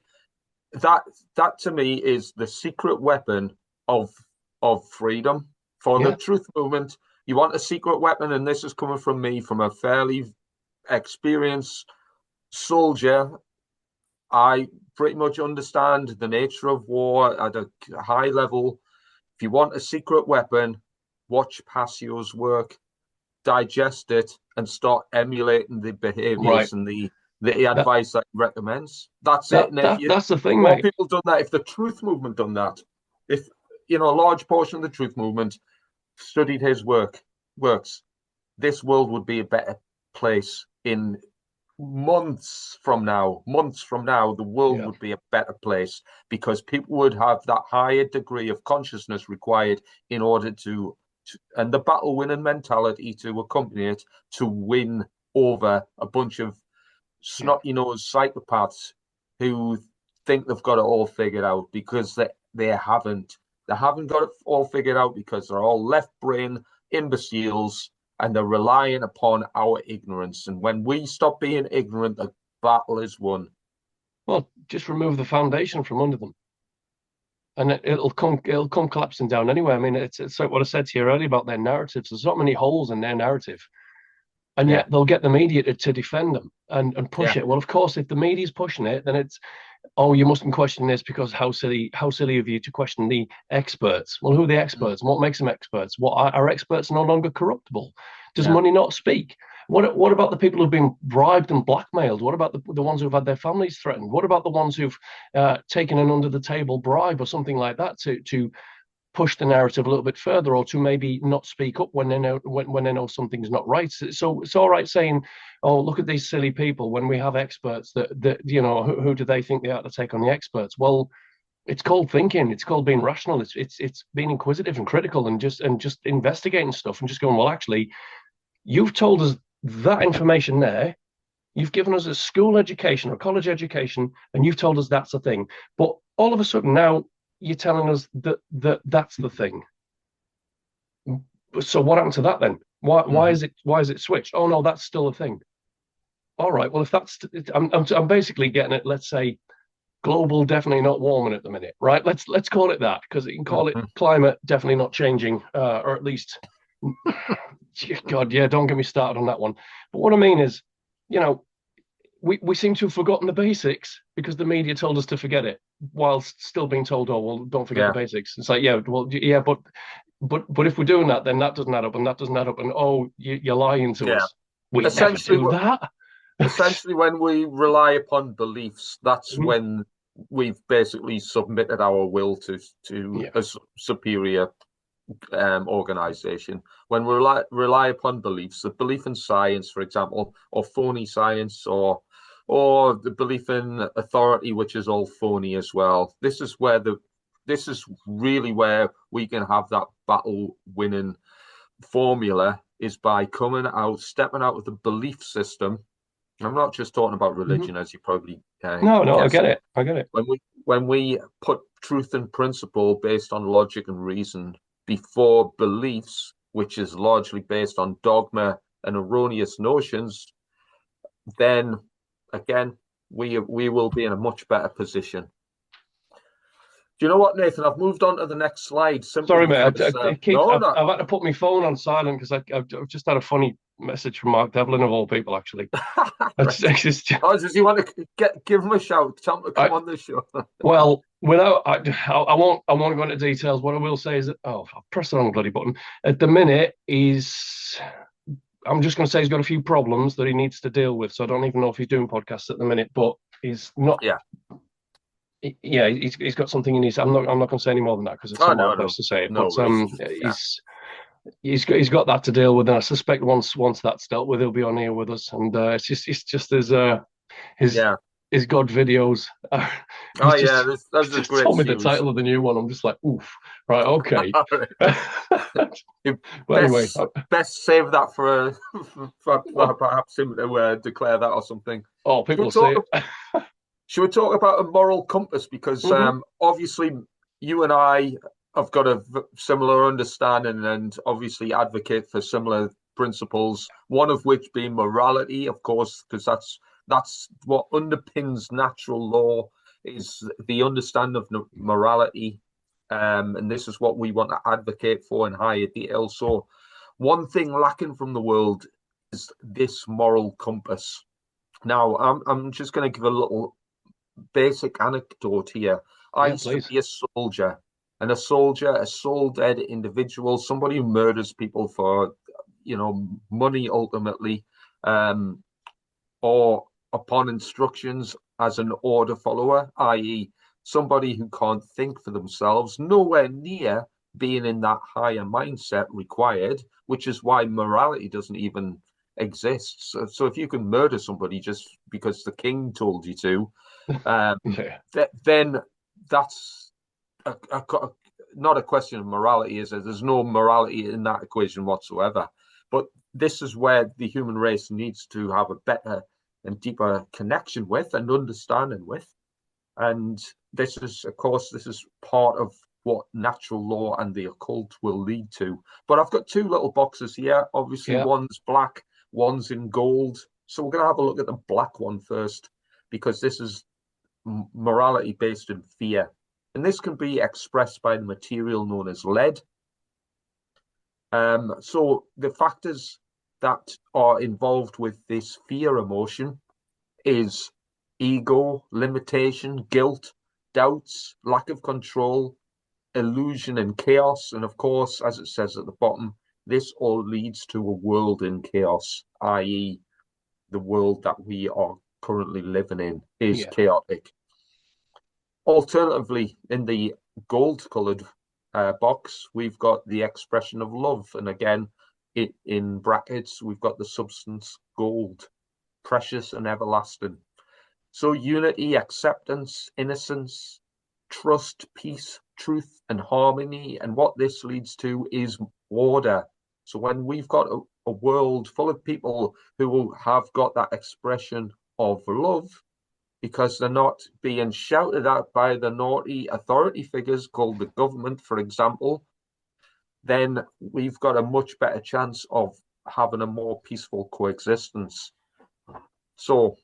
that to me is the secret weapon of freedom for the truth movement. You want a secret weapon, and this is coming from me, from a fairly experienced soldier. I pretty much understand the nature of war at a high level. If you want a secret weapon, watch Pasio's work, digest it, and start emulating the behaviors and the advice that he recommends. That's it. And that's the thing, more mate. people done that. If the truth movement done that, if a large portion of the truth movement studied his works, this world would be a better place in months from now. The world would be a better place because people would have that higher degree of consciousness required in order to and the battle winning mentality to accompany it, to win over a bunch of snotty-nosed psychopaths who think they've got it all figured out, because they haven't. They haven't got it all figured out because they're all left-brain imbeciles, and they're relying upon our ignorance. And when we stop being ignorant, the battle is won. Well, just remove the foundation from under them. and it'll come collapsing down anyway. I mean, it's like what I said to you earlier about their narratives. There's not many holes in their narrative, and Yeah, yet they'll get the media to defend them and push yeah, it. Well, of course, if the media's pushing it, then it's, oh, you mustn't question this because how silly of you to question the experts. Well, who are the mm, experts? What makes them experts? What are experts no longer corruptible? Does yeah, money not speak? What about the people who've been bribed and blackmailed? What about the ones who've had their families threatened? What about the ones who've taken an under the table bribe or something like that to push the narrative a little bit further, or to maybe not speak up when they know when they know something's not right? So it's all right saying, "Oh, look at these silly people," when we have experts that who do they think they ought to take on the experts? Well, it's called thinking. It's called being rational. It's being inquisitive and critical and just investigating stuff and just going, well, actually, you've told us that information there. You've given us a school education or college education, and you've told us that's the thing. But all of a sudden now you're telling us that's the thing. So what happened to that then? Why hmm is it switched? Oh no, that's still a thing. All right. Well, if that's, I'm basically getting it. Let's say global definitely not warming at the minute, right? Let's call it that, because you can call it hmm climate definitely not changing, or at least, God, yeah, don't get me started on that one. But what I mean is, you know, we seem to have forgotten the basics because the media told us to forget it, whilst still being told, oh well, don't forget the yeah, basics. It's like, yeah, well, yeah, but if we're doing that, then that doesn't add up, and that doesn't add up, and oh, you're lying to yeah. us. We never Essentially, do that. essentially, when we rely upon beliefs, that's Mhm. when we've basically submitted our will to Yeah. a superior organization. When we rely upon beliefs, the belief in science, for example, or phony science, or the belief in authority, which is all phony as well. This is really where we can have that battle winning formula, is by coming out, stepping out of the belief system. I'm not just talking about Mhm. religion, as you probably No, no, I guessed. get it. I get it. When we put truth and principle based on logic and reason before beliefs, which is largely based on dogma and erroneous notions, then again we will be in a much better position. Do you know what, Nathan? I've moved on to the next slide simply Sorry, mate. because It keeps. no, I've no. had to put my phone on silent because I've just had a funny message from Mark Devlin of all people. Actually, Right. it's just, Oh, does he want to give him a shout? Tell him to come I, on the show. well, without I won't go into details. What I will say is that, oh, I'll press the wrong bloody button. At the minute, I'm just going to say he's got a few problems that he needs to deal with. So I don't even know if he's doing podcasts at the minute, but he's not. Yeah. Yeah, he's got something in his. I'm not going to say any more than that because it's Oh not my no, no, place to say it. no But worries. Yeah. he's got that to deal with, and I suspect once that's dealt with, he'll be on here with us. And it's just his Yeah. his God videos. Oh He's yeah, just this he's that's a just great told me the series. title of the new one. I'm just like, oof, right, okay. You But anyway, best save that for, for perhaps him to declare that or something. oh, Should people we will see talk? it. Should we talk about a moral compass? Because Hmm. obviously you and I have got a similar understanding and obviously advocate for similar principles. One of which being morality, of course, because that's what underpins natural law, is the understanding of morality. And this is what we want to advocate for in higher detail. So, one thing lacking from the world is this moral compass. Now, I'm just going to give a little basic anecdote here. I Yeah, used to please. be a soldier, and a soul-dead individual, somebody who murders people for, money ultimately, um, or upon instructions as an order follower, i.e., somebody who can't think for themselves, nowhere near being in that higher mindset required, which is why morality doesn't even exist. So if you can murder somebody just because the king told you to, um, Yeah. then that's not a question of morality, is it? There's no morality in that equation whatsoever. But this is where the human race needs to have a better and deeper connection with and understanding with. And this is, of course, this is part of what natural law and the occult will lead to. But I've got two little boxes here. Obviously, Yeah. one's black, one's in gold. So we're going to have a look at the black one first, because this is morality based in fear. And this can be expressed by the material known as lead. So the factors that are involved with this fear emotion is ego, limitation, guilt, doubts, lack of control, illusion and chaos. And of course, as it says at the bottom, this all leads to a world in chaos, i.e., the world that we are currently living in is chaotic. Alternatively, in the gold-coloured box, we've got the expression of love. And again, in brackets, we've got the substance gold, precious and everlasting. So unity, acceptance, innocence, trust, peace, truth, and harmony. And what this leads to is order. So when we've got a world full of people who have got that expression of love, because they're not being shouted at by the naughty authority figures called the government, for example, then we've got a much better chance of having a more peaceful coexistence. So,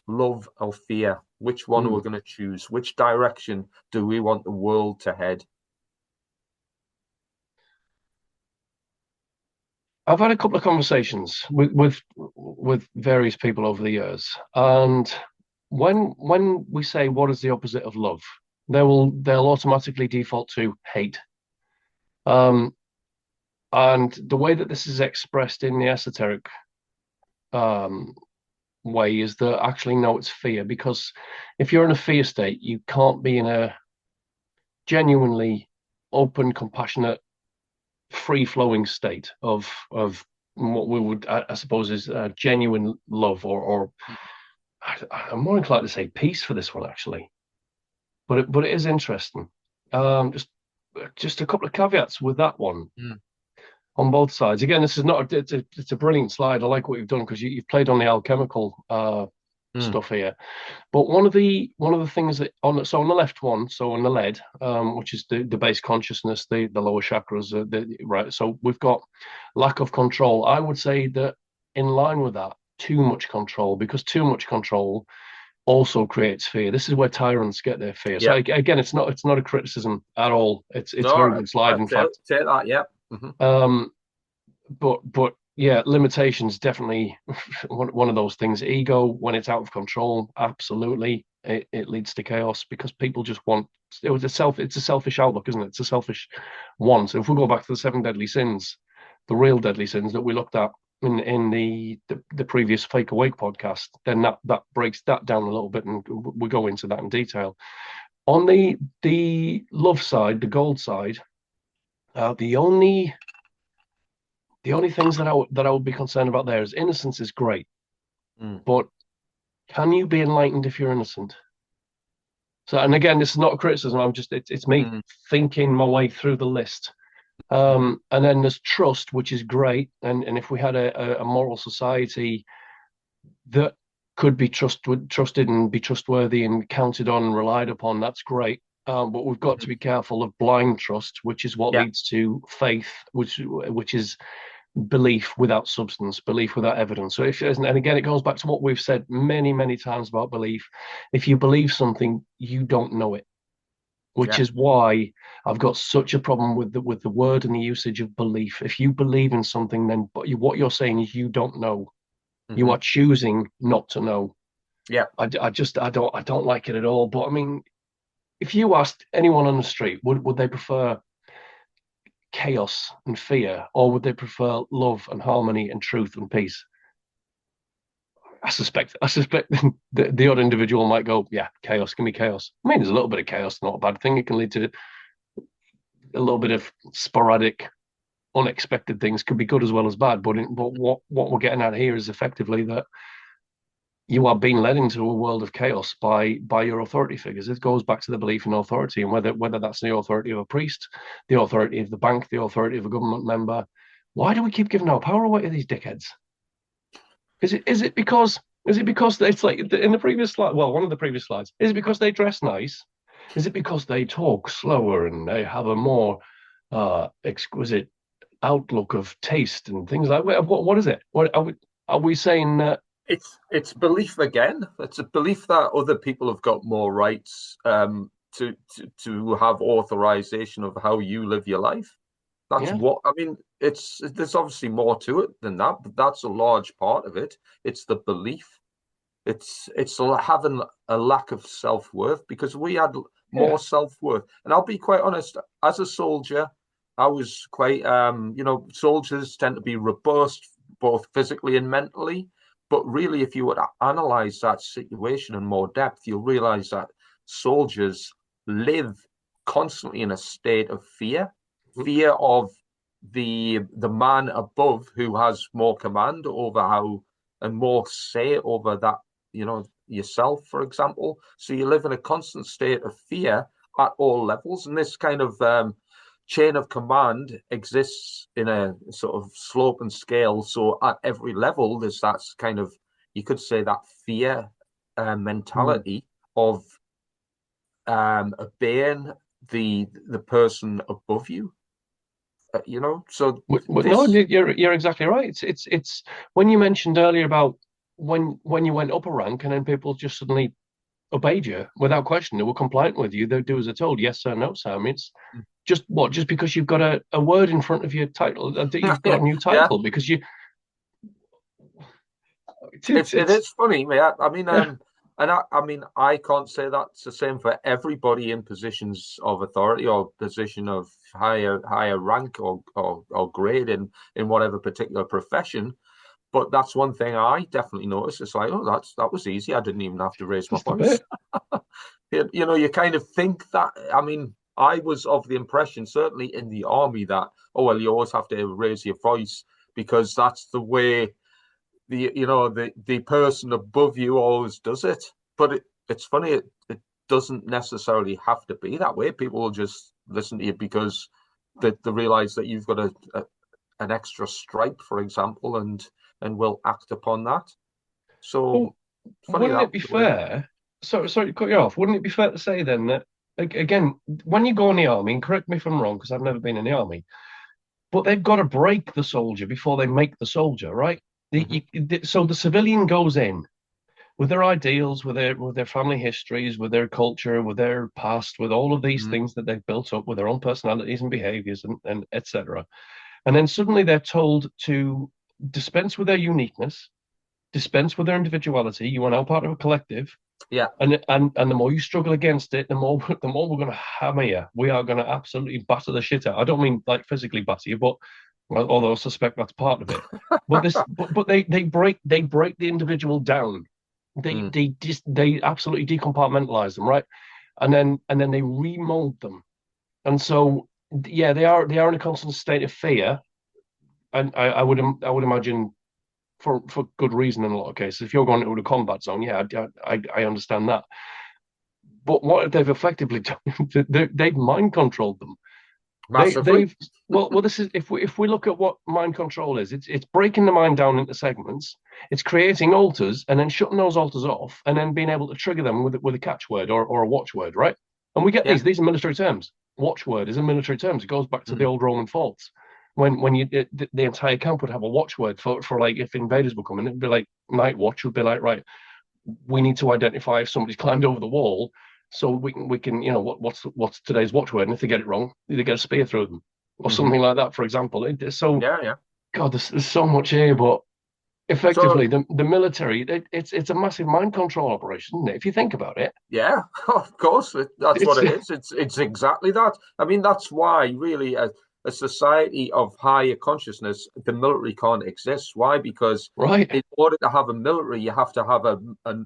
love or fear, which one are we going to choose? Which direction do we want the world to head? I've had a couple of conversations with various people over the years, and when we say what is the opposite of love, they'll automatically default to hate. And the way that this is expressed in the esoteric way is that actually no, it's fear, because if you're in a fear state, you can't be in a genuinely open, compassionate, free-flowing state of what we would, I suppose, is genuine love, or I'm more inclined to say peace for this one, actually. But it is interesting. Just a couple of caveats with that one on both sides. Again, this is not it's a brilliant slide. I like what you've done, because you've played on the alchemical stuff here. But one of the things that on the left one, so on the lead, which is the base consciousness, the lower chakras, right. So we've got lack of control. I would say that in line with that, too much control, because too much control also creates fear. This is where tyrants get their fear. So again, it's not a criticism at all. It's a very good slide, in fact. Take that, yeah. Mm-hmm. But yeah, limitations definitely one of those things. Ego, when it's out of control, absolutely, it leads to chaos, because people just want it's a selfish outlook, isn't it? It's a selfish want. So if we go back to the 7 deadly sins, the real deadly sins that we looked at in the previous Fake Awake podcast, then that breaks that down a little bit, and we go into that in detail. On the love side, the gold side, the only things that I would be concerned about there is innocence is great, but can you be enlightened if you're innocent? So, and again, this is not a criticism. It's me thinking my way through the list. And then there's trust, which is great. And if we had a moral society that could be trusted and be trustworthy and counted on and relied upon, that's great. But we've got to be careful of blind trust, which is what leads to faith, which is belief without substance, belief without evidence. So and again, it goes back to what we've said many, many times about belief. If you believe something, you don't know it, which is why I've got such a problem with the word and the usage of belief. If you believe in something, then what you're saying is you don't know. You are choosing not to know. Yeah. I don't like it at all. But I mean, if you asked anyone on the street, would they prefer chaos and fear, or would they prefer love and harmony and truth and peace? I suspect the odd individual might go, yeah, chaos, give me chaos. I mean, there's a little bit of chaos, not a bad thing. It can lead to a little bit of sporadic, unexpected things, could be good as well as bad. But what we're getting at here is effectively that you are being led into a world of chaos by your authority figures. It goes back to the belief in authority, and whether that's the authority of a priest, the authority of the bank, the authority of a government member. Why do we keep giving our power away to these dickheads? Is it because it's like in the previous slide? Well, one of the previous slides. Is it because they dress nice? Is it because they talk slower and they have a more exquisite outlook of taste and things like that? What is it? What are we saying that? It's belief again. It's a belief that other people have got more rights. to have authorization of how you live your life. That's Yeah, what I mean. There's obviously more to it than that, but that's a large part of it. It's the belief. It's having a lack of self-worth, because we had yeah, more self-worth. And I'll be quite honest, as a soldier, I was quite soldiers tend to be robust both physically and mentally. But really, if you were to analyze that situation in more depth, you'll realize that soldiers live constantly in a state of fear, mhm, fear of the man above who has more command over how and more say over that, yourself, for example. So you live in a constant state of fear at all levels, and this kind of chain of command exists in a sort of slope and scale. So at every level, there's that kind of, you could say, that fear mm. mentality of obeying the person above you. So No, this, you're exactly right. It's when you mentioned earlier about when you went up a rank and then people just suddenly obeyed you without question. They were compliant with you. They do as they're told. Yes sir, no sir. I mean, it's just because you've got a word in front of your title that you've got a new yeah, title because you it it's is funny, yeah. I mean, yeah, and I mean, I can't say that's the same for everybody in positions of authority or position of higher rank or grade in whatever particular profession. But that's one thing I definitely noticed. It's like, oh, that was easy. I didn't even have to raise my just a voice. bit. You kind of think that. I mean, I was of the impression, certainly in the army, that, oh well, you always have to raise your voice because that's the way the person above you always does it. But it's funny, it doesn't necessarily have to be that way. People will just listen to you because they realize that you've got an extra stripe, for example, and will act upon that. So Well, funny wouldn't that it be the way. fair? Sorry to cut you off. Wouldn't it be fair to say then that again, when you go in the army, and correct me if I'm wrong, because I've never been in the army, but they've got to break the soldier before they make the soldier, right? Mhm. So the civilian goes in with their ideals, with their family histories, with their culture, with their past, with all of these Mhm. things that they've built up, with their own personalities and behaviors and etc. And then suddenly they're told to dispense with their uniqueness, dispense with their individuality. You are now part of a collective, Yeah. and the more you struggle against it, the more we're going to hammer you. We are going to absolutely batter the shit out. I don't mean like physically batter you, but although I suspect that's part of it. But they break the individual down. Mm. They absolutely decompartmentalize them, right? And then they remold them. And so yeah, they are in a constant state of fear. And I would imagine for good reason in a lot of cases. If you're going into a combat zone, yeah, I understand that. But what they've effectively done, they've mind controlled them. They Massively. they've well this is if we look at what mind control is, it's breaking the mind down into segments. It's creating alters and then shutting those alters off and then being able to trigger them with a catchword or a watchword, right? And we get Yeah. these are military terms. Watchword is a military terms. It goes back to the Mm. old Roman forts. When the entire camp would have a watchword for like if invaders were coming, it'd be like night watch would be like, right, we need to identify if somebody's climbed over the wall so we can what's today's watchword, and if they get it wrong they get a spear through them or Mhm. something like that, for example. So Yeah. Yeah. god, there's so much here, but So effectively the military, it's a massive mind control operation, isn't it, if you think about it? yeah, of course, that's what It's it is. It's exactly that. I mean, that's why really a society of higher consciousness, the military can't exist. Why? Because right. in order to have a military, you have to have a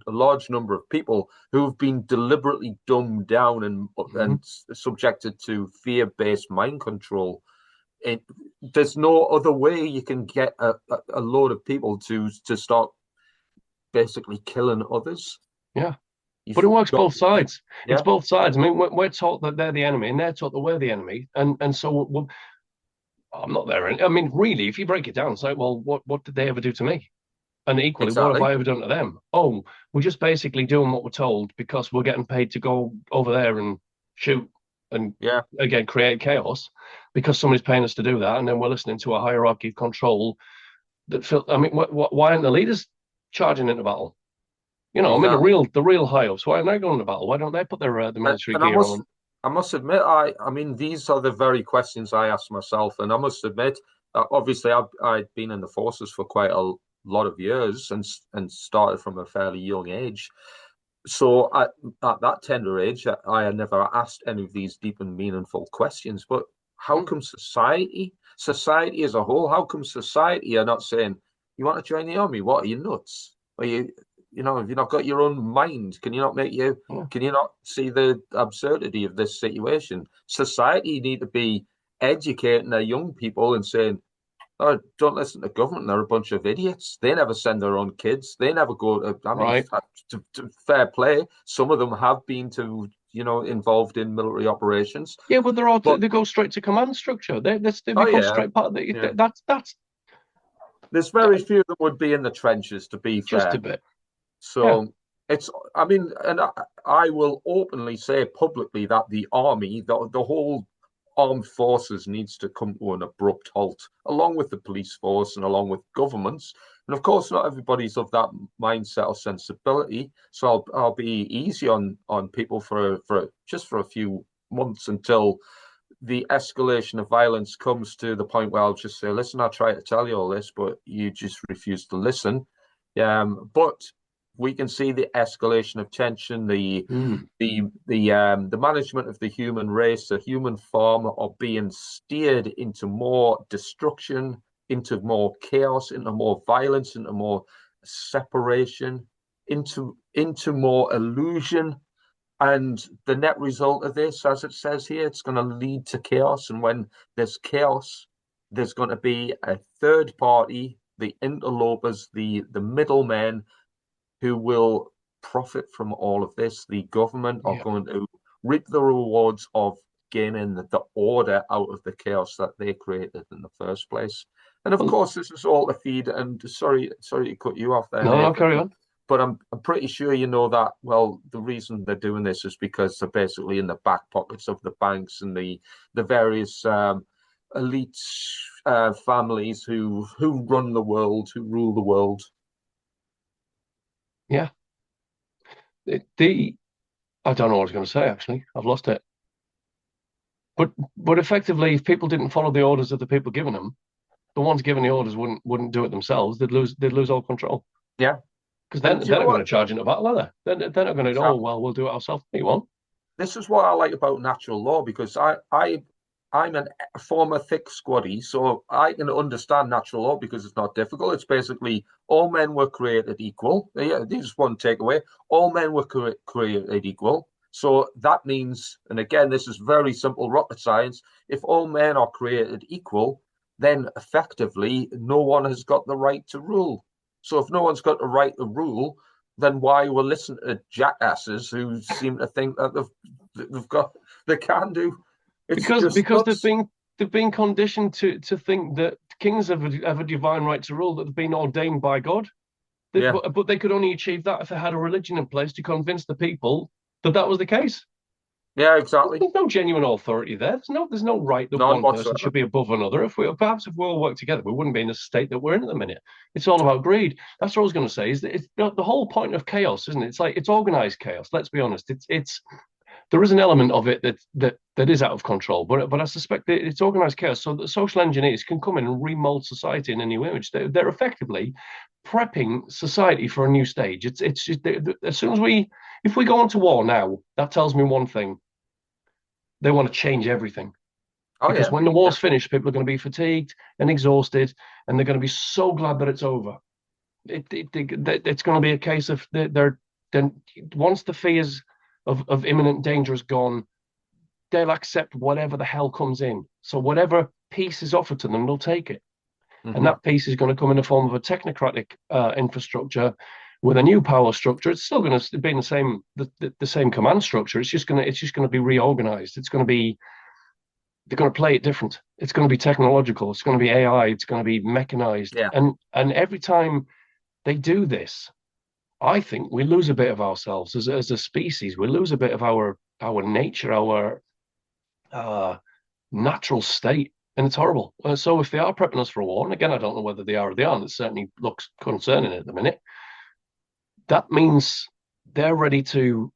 large number of people who've been deliberately dumbed down Mhm. and subjected to fear-based mind control. It, there's no other way you can get a load of people to start basically killing others. Yeah, but You've it works got, both sides. It's yeah, both sides. I mean, we're taught that they're the enemy and they're taught that we're the enemy, and so I'm not there. I mean, really, if you break it down, it's like, well, what did they ever do to me? And equally, what have exactly. I ever done to them? Oh, we're just basically doing what we're told because we're getting paid to go over there and shoot and Yeah. again create chaos because somebody's paying us to do that, and then we're listening to a hierarchy of control that feel. I mean, why aren't the leaders charging into battle? You know, I mean, exactly. the real high ups. Why aren't they going to battle? Why don't they put their the military And gear on? I must admit, I mean, these are the very questions I ask myself, and I must admit, obviously, I've been in the forces for quite a lot of years, and started from a fairly young age. So at that tender age, I had never asked any of these deep and meaningful questions. But how Mm, come society as a whole, how come society are not saying, you want to join the army? What, are you nuts? Are you, have you not got your own mind? yeah. Can you not see the absurdity of this situation? Society need to be educating their young people and saying, oh, don't listen to government. They're a bunch of idiots. They never send their own kids. They never go to, I mean, Right. fair play. Some of them have been to, involved in military operations. Yeah, but But, they go straight to command structure. They oh, become yeah, straight part of the. yeah. That's There's very few that would be in the trenches, to be just a fair. bit. Yeah. So I mean, and I will openly say publicly that the army, the whole armed forces needs to come to an abrupt halt, along with the police force and along with governments. And of course, not everybody's of that mindset or sensibility. So I'll be easy on people for a few months until the escalation of violence comes to the point where I'll just say, listen, I try to tell you all this, but you just refuse to listen. But we can see the escalation of tension, Mm, the management of the human race, the human form are being steered into more destruction, into more chaos, into more violence, into more separation, into more illusion. And the net result of this, as it says here, it's going to lead to chaos. And when there's chaos, there's going to be a third party, the interlopers, the middlemen who will profit from all of this. The government are yeah. going to reap the rewards of gaining the order out of the chaos that they created in the first place. And of Well, course, this is all to feed. And sorry to cut you off there, no, no, Nathan, carry on. but I'm pretty sure you know that. Well, the reason they're doing this is because they're basically in the back pockets of the banks and the various elite families who run the world, who rule the world. Yeah. The I don't know what I was going to say. Actually, I've lost it. But effectively, if people didn't follow the orders of the people giving them, the ones giving the orders wouldn't do it themselves. They'd lose all control Yeah, because and do you they're know not going what? to charge into battle, are they? They're not going to. Oh Exactly. well, we'll do it ourselves. No, you won't. This is what I like about natural law because I'm a former thick squaddy, so I can understand natural law because it's not difficult. It's basically all men were created equal. Yeah, this is one takeaway. All men were created equal. So that means, and again, this is very simple rocket science. If all men are created equal, then effectively no one has got the right to rule. So if no one's got the right to rule, then why will listen to jackasses who seem to think that they've got they can do? It's just Because nuts. they've been conditioned to think that kings have a divine right to rule, that they've been ordained by God. Yeah, But they could only achieve that if they had a religion in place to convince the people that that was the case. yeah, exactly. There's no genuine authority there. There's no right that None one person whatsoever. should be above another. If we all work together, we wouldn't be in the state that we're in at the minute. It's all about greed. That's what I was going to say. Is that it's the whole point of chaos, isn't it? It's like it's organized chaos. Let's be honest. It's there is an element of it that is out of control, but I suspect that it's organized chaos. So that social engineers can come in and remold society in a new image. They're effectively prepping society for a new stage. It's just, as soon as if we go on to war now, that tells me one thing: they want to change everything. Oh Because yeah, when the yeah, war's finished, people are going to be fatigued and exhausted, and they're going to be so glad that it's over. It's going to be a case of they're then once the fears of imminent danger is gone, they'll accept whatever the hell comes in. So whatever peace is offered to them, they'll take it. And hmm that peace is going to come in the form of a technocratic infrastructure with a new power structure. It's still going to be in the same command structure. It's just going to be reorganized. It's going to be they're going to play it different. It's going to be technological. It's going to be AI. It's going to be mechanized. yeah. And every time they do this, I think we lose a bit of ourselves as a species. We lose a bit of our nature, our uh, natural state, and it's horrible. So if they are prepping us for a war, and again, I don't know whether they are or they aren't. It certainly looks concerning at the minute. that means they're ready to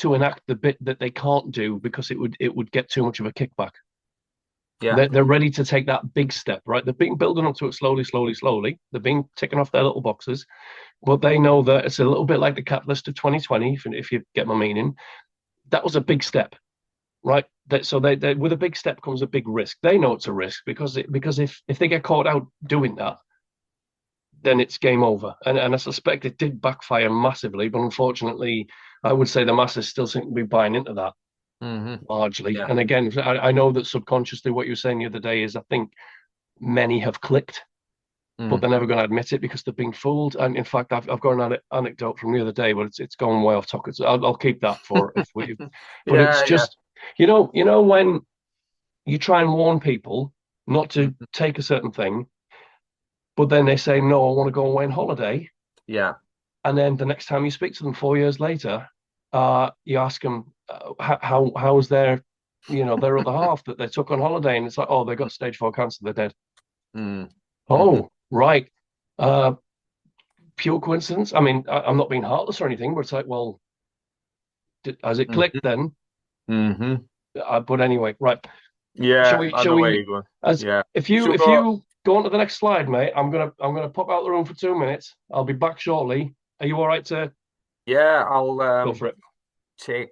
enact the bit that they can't do because it would get too much of a kickback. Yeah. They're ready to take that big step, right? They've been building up to it slowly, slowly, slowly. They've been ticking off their little boxes, but they know that it's a little bit like the catalyst of 2020, if you get my meaning. That was a big step, right? So they with a big step comes a big risk. They know it's a risk because if they get caught out doing that, then it's game over. And I suspect it did backfire massively, but unfortunately, I would say the masses still seem to be buying into that largely. Yeah. And again, I know that subconsciously what you were saying the other day is I think many have clicked, but they're never going to admit it because they've been fooled. And in fact, I've got an anecdote from the other day, but it's going way off topic. So I'll keep that for if we. But it's Yeah, just when you try and warn people not to take a certain thing, but then they say no, I want to go away on holiday. yeah. And then the next time you speak to them 4 years later, you ask them how's their other half that they took on holiday, and it's like, oh, they got stage 4 cancer, they're dead. Mm. Oh, right. Uh, Pure coincidence. I mean, I'm not being heartless or anything, but it's like, well, has it clicked then? Mm-hmm. But anyway, right. Shall Yeah, we? I Shall know where we? you're going. As Yeah. if you Should we if go? you go on to the next slide, mate, I'm gonna pop out the room for 2 minutes. I'll be back shortly. Are you all right to Yeah, I'll go for it? take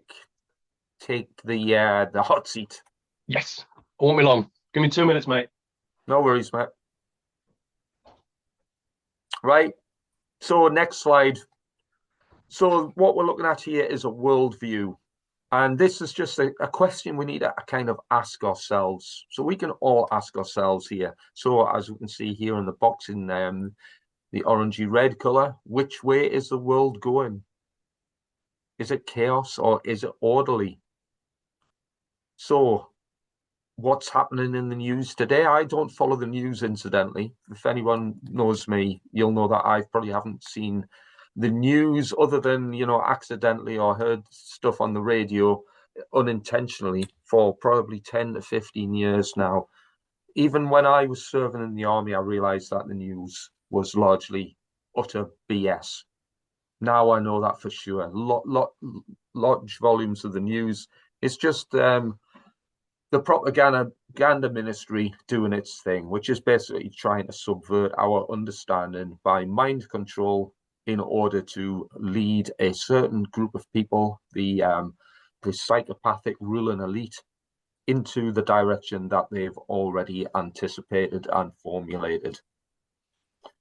the hot seat. Yes. I won't be long. Give me 2 minutes, mate. No worries, mate. Right. So next slide. So what we're looking at here is a worldview. And this is just a question we need to kind of ask ourselves. So we can all ask ourselves here. So as we can see here in the box in the orangey red color, which way is the world going? Is it chaos or is it orderly? So what's happening in the news today? I don't follow the news, incidentally. If anyone knows me, you'll know that I probably haven't seen the news other than, accidentally or heard stuff on the radio unintentionally for probably 10 to 15 years now. Even when I was serving in the army, I realized that the news was largely utter BS. Now I know that for sure. Large volumes of the news. It's just the propaganda ministry doing its thing, which is basically trying to subvert our understanding by mind control in order to lead a certain group of people, the psychopathic ruling elite, into the direction that they've already anticipated and formulated.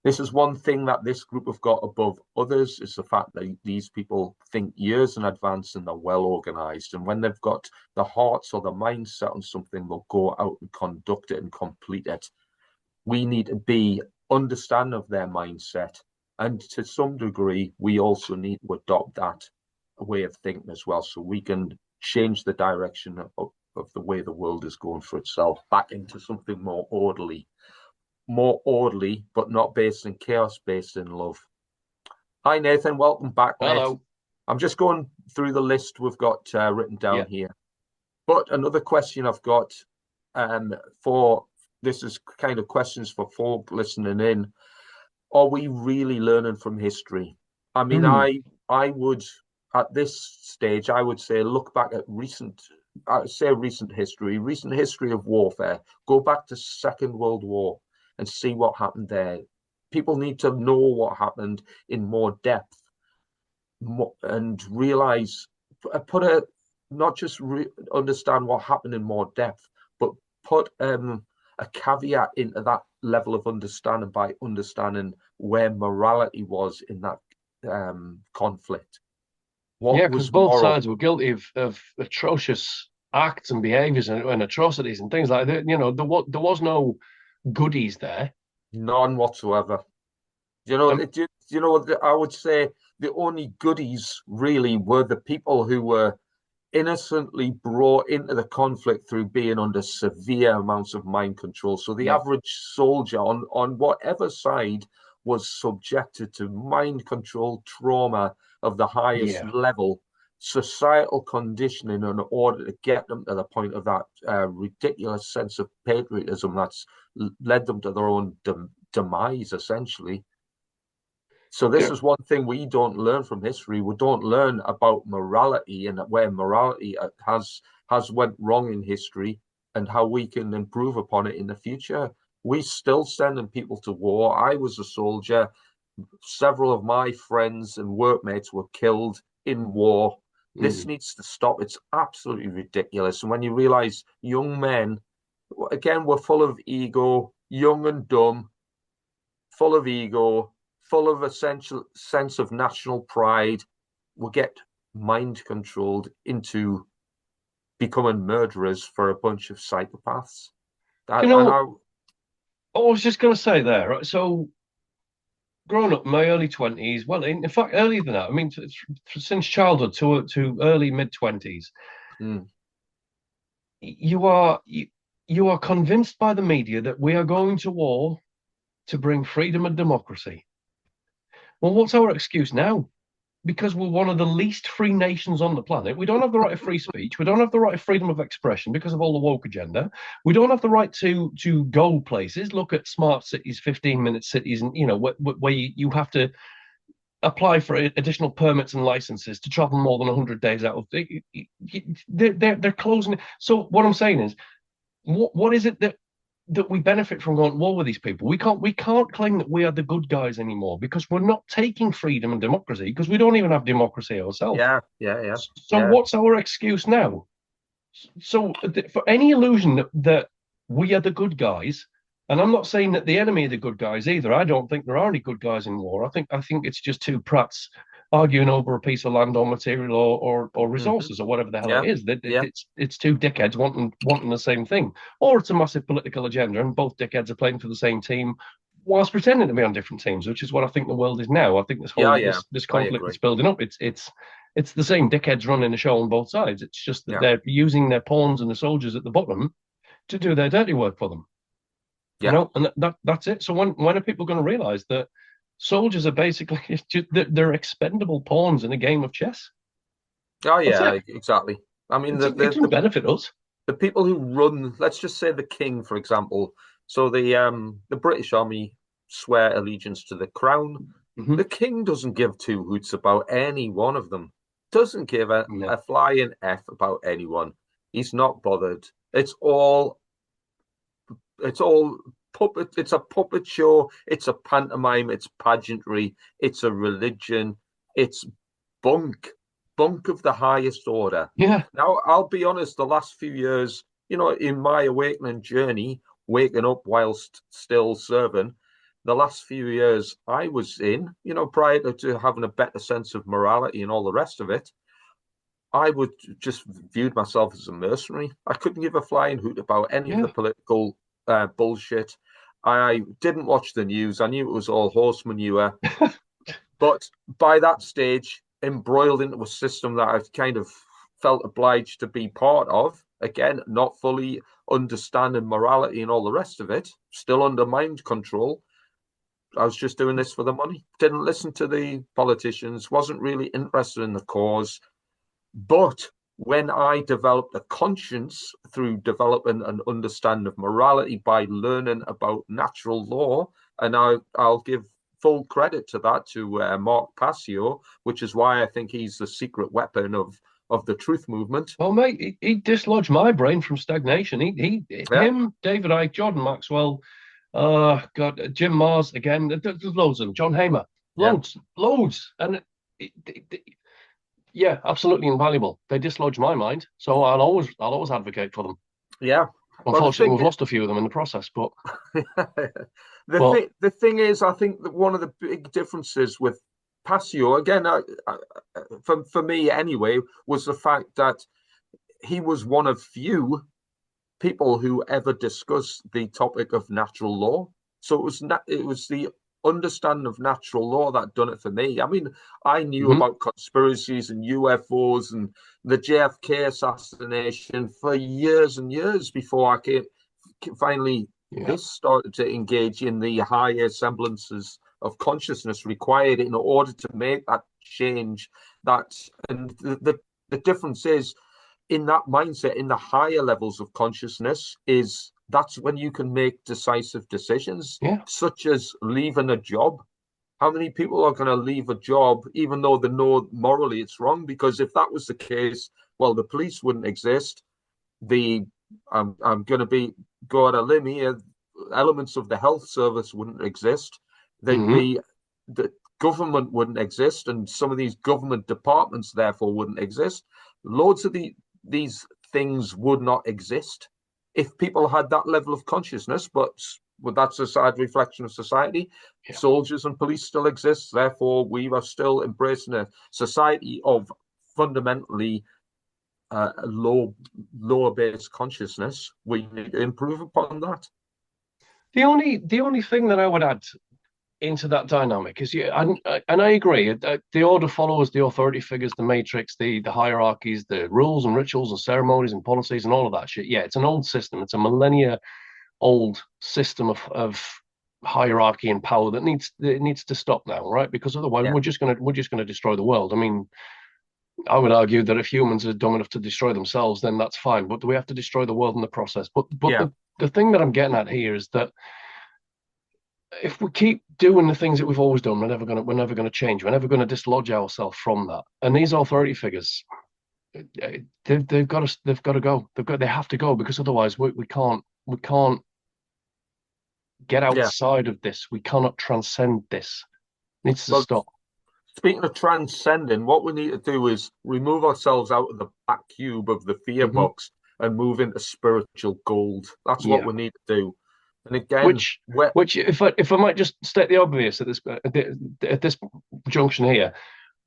This is one thing that this group have got above others, is the fact that these people think years in advance and they're well organized. And when they've got the hearts or the mindset on something, they'll go out and conduct it and complete it. We need to be understanding of their mindset. And to some degree, we also need to adopt that way of thinking as well, so we can change the direction of the way the world is going for itself back into something more orderly, but not based in chaos, based in love. Hi, Nathan. Welcome back, mate. Hello. I'm just going through the list we've got written down here. But another question I've got for this is kind of questions for folk listening in. Are we really learning from history? I mean, I would, at this stage, I would say look back at recent history of warfare. Go back to Second World War and see what happened there. People need to know what happened in more depth and realize, not just understand what happened in more depth, but put a caveat into that level of understanding by understanding where morality was in that conflict. Yeah, because both sides were guilty of atrocious acts and behaviors and atrocities and things like that. There was no goodies there. None whatsoever. I would say the only goodies really were the people who were innocently brought into the conflict through being under severe amounts of mind control. So the average soldier on whatever side was subjected to mind control trauma of the highest level, societal conditioning in order to get them to the point of that ridiculous sense of patriotism that's led them to their own demise, essentially. So this Yeah. is one thing we don't learn from history. We don't learn about morality and where morality has went wrong in history and how we can improve upon it in the future. We still sending people to war. I was a soldier. Several of my friends and workmates were killed in war. This Mm. needs to stop. It's absolutely ridiculous. And when you realize young men, again, we're full of ego, young and dumb, full of ego, full of a sense of national pride, will get mind controlled into becoming murderers for a bunch of psychopaths. Do you And know, I was just going to say there, right? So, growing up in my early 20s, well, in fact, earlier than that, I mean, since childhood to early mid 20s, mm, you are you are convinced by the media that we are going to war to bring freedom and democracy. Well, what's our excuse now? Because we're one of the least free nations on the planet. We don't have the right of free speech. We don't have the right of freedom of expression because of all the woke agenda. We don't have the right to go places. Look at smart cities, 15-minute cities, and where you have to apply for additional permits and licenses to travel more than 100 days out of. They're closing. So what I'm saying is, what is it that we benefit from going to war with these people? We can't claim that we are the good guys anymore because we're not taking freedom and democracy because we don't even have democracy ourselves. yeah, yeah, yeah, So yeah, what's our excuse now? So for any illusion that we are the good guys, and I'm not saying that the enemy are the good guys either. I don't think there are any good guys in war. I think it's just two prats arguing over a piece of land or material or mm-hmm, resources or whatever the hell it yeah, is. That yeah, it's two dickheads wanting the same thing, or it's a massive political agenda and both dickheads are playing for the same team whilst pretending to be on different teams, which is what I think the world is now. I think this yeah, whole yeah. this I conflict agree. that's building up. It's the same dickheads running the show on both sides. It's just that Yeah, they're using their pawns and the soldiers at the bottom to do their dirty work for them. yeah. And that's it. So when are people going to realize that soldiers are basically they're expendable pawns in a game of chess? Oh, That's yeah, it. exactly. I mean, It doesn't benefit us. the people who run, let's just say the king, for example. So the British Army swear allegiance to the crown. Mm-hmm. The king doesn't give two hoots about any one of them. Doesn't give No. a flying F about anyone. He's not bothered. It's all puppet. It's a puppet show. It's a pantomime. It's pageantry. It's a religion. It's bunk, bunk of the highest order. Yeah. Now, I'll be honest, the last few years, in my awakening journey, waking up whilst still serving, the last few years I was in, prior to having a better sense of morality and all the rest of it, I would just viewed myself as a mercenary. I couldn't give a flying hoot about any of the Yeah. political bullshit. I didn't watch the news. I knew it was all horse manure. But by that stage, embroiled into a system that I kind of felt obliged to be part of, again, not fully understanding morality and all the rest of it, still under mind control. I was just doing this for the money. Didn't listen to the politicians, wasn't really interested in the cause. But when I developed a conscience through developing an understanding of morality by learning about natural law, and I'll give full credit to that to Mark Passio, which is why I think he's the secret weapon of the truth movement. Well, mate, he dislodged my brain from stagnation. Yeah, Him, David Icke, Jordan Maxwell, God, Jim Mars again. There's loads of them. John Hamer, yeah, loads, and yeah, absolutely invaluable. They dislodge my mind, so I'll always advocate for them. yeah. Well, the Unfortunately, thing we've lost a few of them in the process, but the but thing is, I think that one of the big differences with Passio, again, for me anyway, was the fact that he was one of few people who ever discussed the topic of natural law. So it was the understanding of natural law that done it for me. I mean, I knew mhm, about conspiracies and UFOs and the JFK assassination for years and years before I finally yeah, this started to engage in the higher semblances of consciousness required in order to make that change. The difference is in that mindset, in the higher levels of consciousness, is that's when you can make decisive decisions, yeah, such as leaving a job. How many people are going to leave a job even though they know morally it's wrong? Because if that was the case, well, the police wouldn't exist. I'm going to go out a limb here. Elements of the health service wouldn't exist. Hmm. The government wouldn't exist, and some of these government departments therefore wouldn't exist. Loads of these things would not exist if people had that level of consciousness. But that's a sad reflection of society. Yeah. Soldiers and police still exist. Therefore, we are still embracing a society of fundamentally lower based consciousness. We need to improve upon that. The only thing that I would add into that dynamic is, yeah, and I agree. The order follows the authority figures, the matrix, the hierarchies, the rules and rituals and ceremonies and policies and all of that shit. Yeah, it's an old system. It's a millennia old system of hierarchy and power that needs to stop now, right? Because otherwise, Yeah, we're just gonna destroy the world. I mean, I would argue that if humans are dumb enough to destroy themselves, then that's fine. But do we have to destroy the world in the process? But yeah, the thing that I'm getting at here is that if we keep doing the things that we've always done, we're never gonna change. We're never gonna dislodge ourselves from that. And these authority figures, they've got to go. They have to go because otherwise we can't get yeah. outside of this. We cannot transcend this. It needs to Well, stop. speaking of transcending, what we need to do is remove ourselves out of the black cube of the fear Hmm. box and move into spiritual gold. That's what Yeah. we need to do. And again, Which, where which, if I might just state the obvious at this junction here,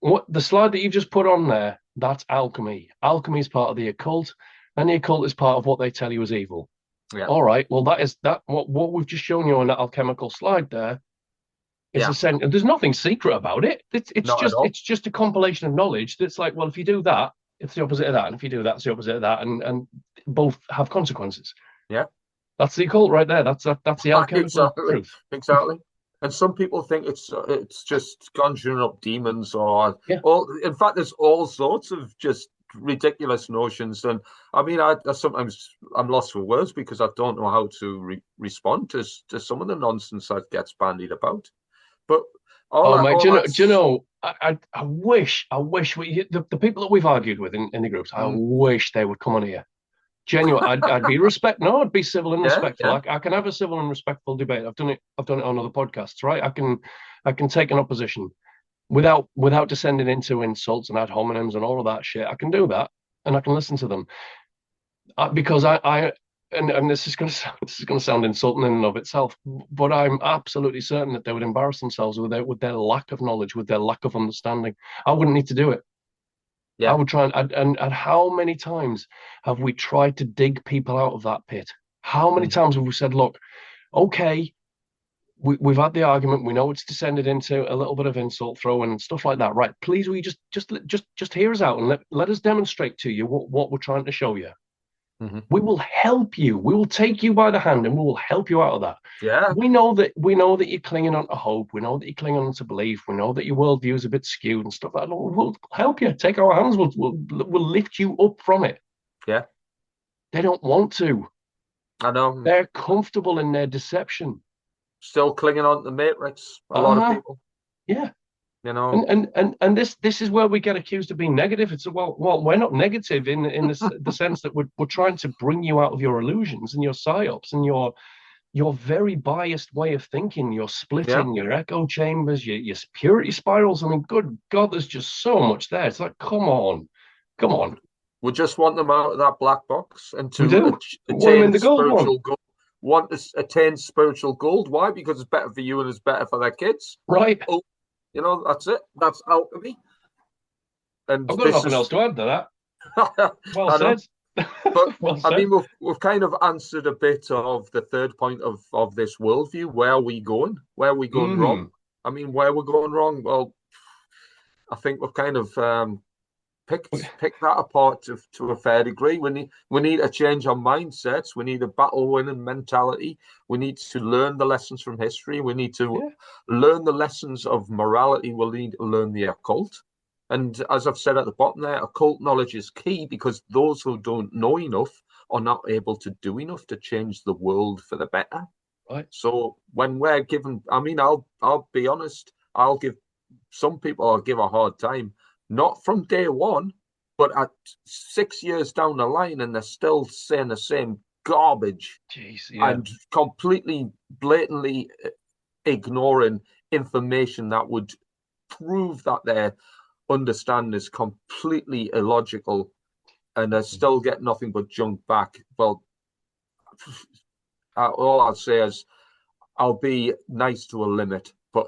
what the slide that you've just put on there, that's alchemy. Alchemy is part of the occult, and the occult is part of what they tell you is evil. yeah, All right. Well, that is that. What we've just shown you on that alchemical slide there is yeah, essential. There's nothing secret about it. It's not at just all. it's just a compilation of knowledge that's like, well, if you do that, it's the opposite of that, and if you do that, it's the opposite of that, and both have consequences. Yeah. That's the occult right there. That's the alchemical Exactly, truth. exactly. And some people think it's just conjuring up demons or Yeah. all. In fact, there's all sorts of just ridiculous notions. And I mean, I sometimes I'm lost for words because I don't know how to respond to some of the nonsense that gets bandied about. But Oh mate, all do you that's know? I wish the people that we've argued with in the groups. I mm, wish they would come on here. Genuine. I'd be respect. No, I'd be civil and yeah, respectful. yeah, I can have a civil and respectful debate. I've done it. I've done it on other podcasts, right? I can take an opposition without descending into insults and ad hominems and all of that shit. I can do that, and I can listen to them because and this is going to sound insulting in and of itself, but I'm absolutely certain that they would embarrass themselves with their lack of knowledge, with their lack of understanding. I wouldn't need to do it. I yeah. would try and how many times have we tried to dig people out of that pit? How many Mm, times have we said, look, okay, we've had the argument, we know it's descended into a little bit of insult throwing and stuff like that, right? Please, will you just hear us out and let us demonstrate to you what we're trying to show you. mhm. We will help you. We will take you by the hand and we will help you out of that. Yeah, We know that you're clinging on to hope. We know that you're clinging on to belief. We know that your worldview is a bit skewed and stuff like that. We'll help you. Take our hands. We'll lift you up from it. yeah. They don't want to. I know. They're comfortable in their deception. Still clinging on to the matrix. A lot of Uh-huh. people, Yeah. you And know. and and and this is where we get accused of being negative. It's well, we're not negative in the sense that we're trying to bring you out of your illusions and your psyops and your very biased way of thinking, your Yeah. splitting, your echo chambers, your purity spirals. I mean, good God, there's just so much there. It's like, come on, We just want them out of that black box and we to do. We want them in attain the gold one, spiritual gold. Want to attain spiritual gold. Why? Because it's better for you and it's better for their kids. right? Oh, that's it. That's alchemy. And I've got this nothing is, else to add to that. Well I know. said. But Well I said. mean, we've kind of answered a bit of the third point of this worldview. Where are we going? Where are we going wrong? Mm. I mean, where we're going wrong? Well, I think we've kind of picked that apart to a fair degree. We need to change our mindsets. We need a battle winning mentality. We need to learn the lessons from history. We need to Yeah. learn the lessons of morality. We'll need to learn the occult. And as I've said at the bottom there, occult knowledge is key because those who don't know enough are not able to do enough to change the world for the better. Right. So when we're given, I mean, I'll be honest. some people I'll give a hard time, not from day one, but at 6 years down the line, and they're still saying the same garbage. Jeez, yeah. And completely, blatantly ignoring information that would prove that their understanding is completely illogical, and they still get nothing but junk back. Well, all I'll say is I'll be nice to a limit, but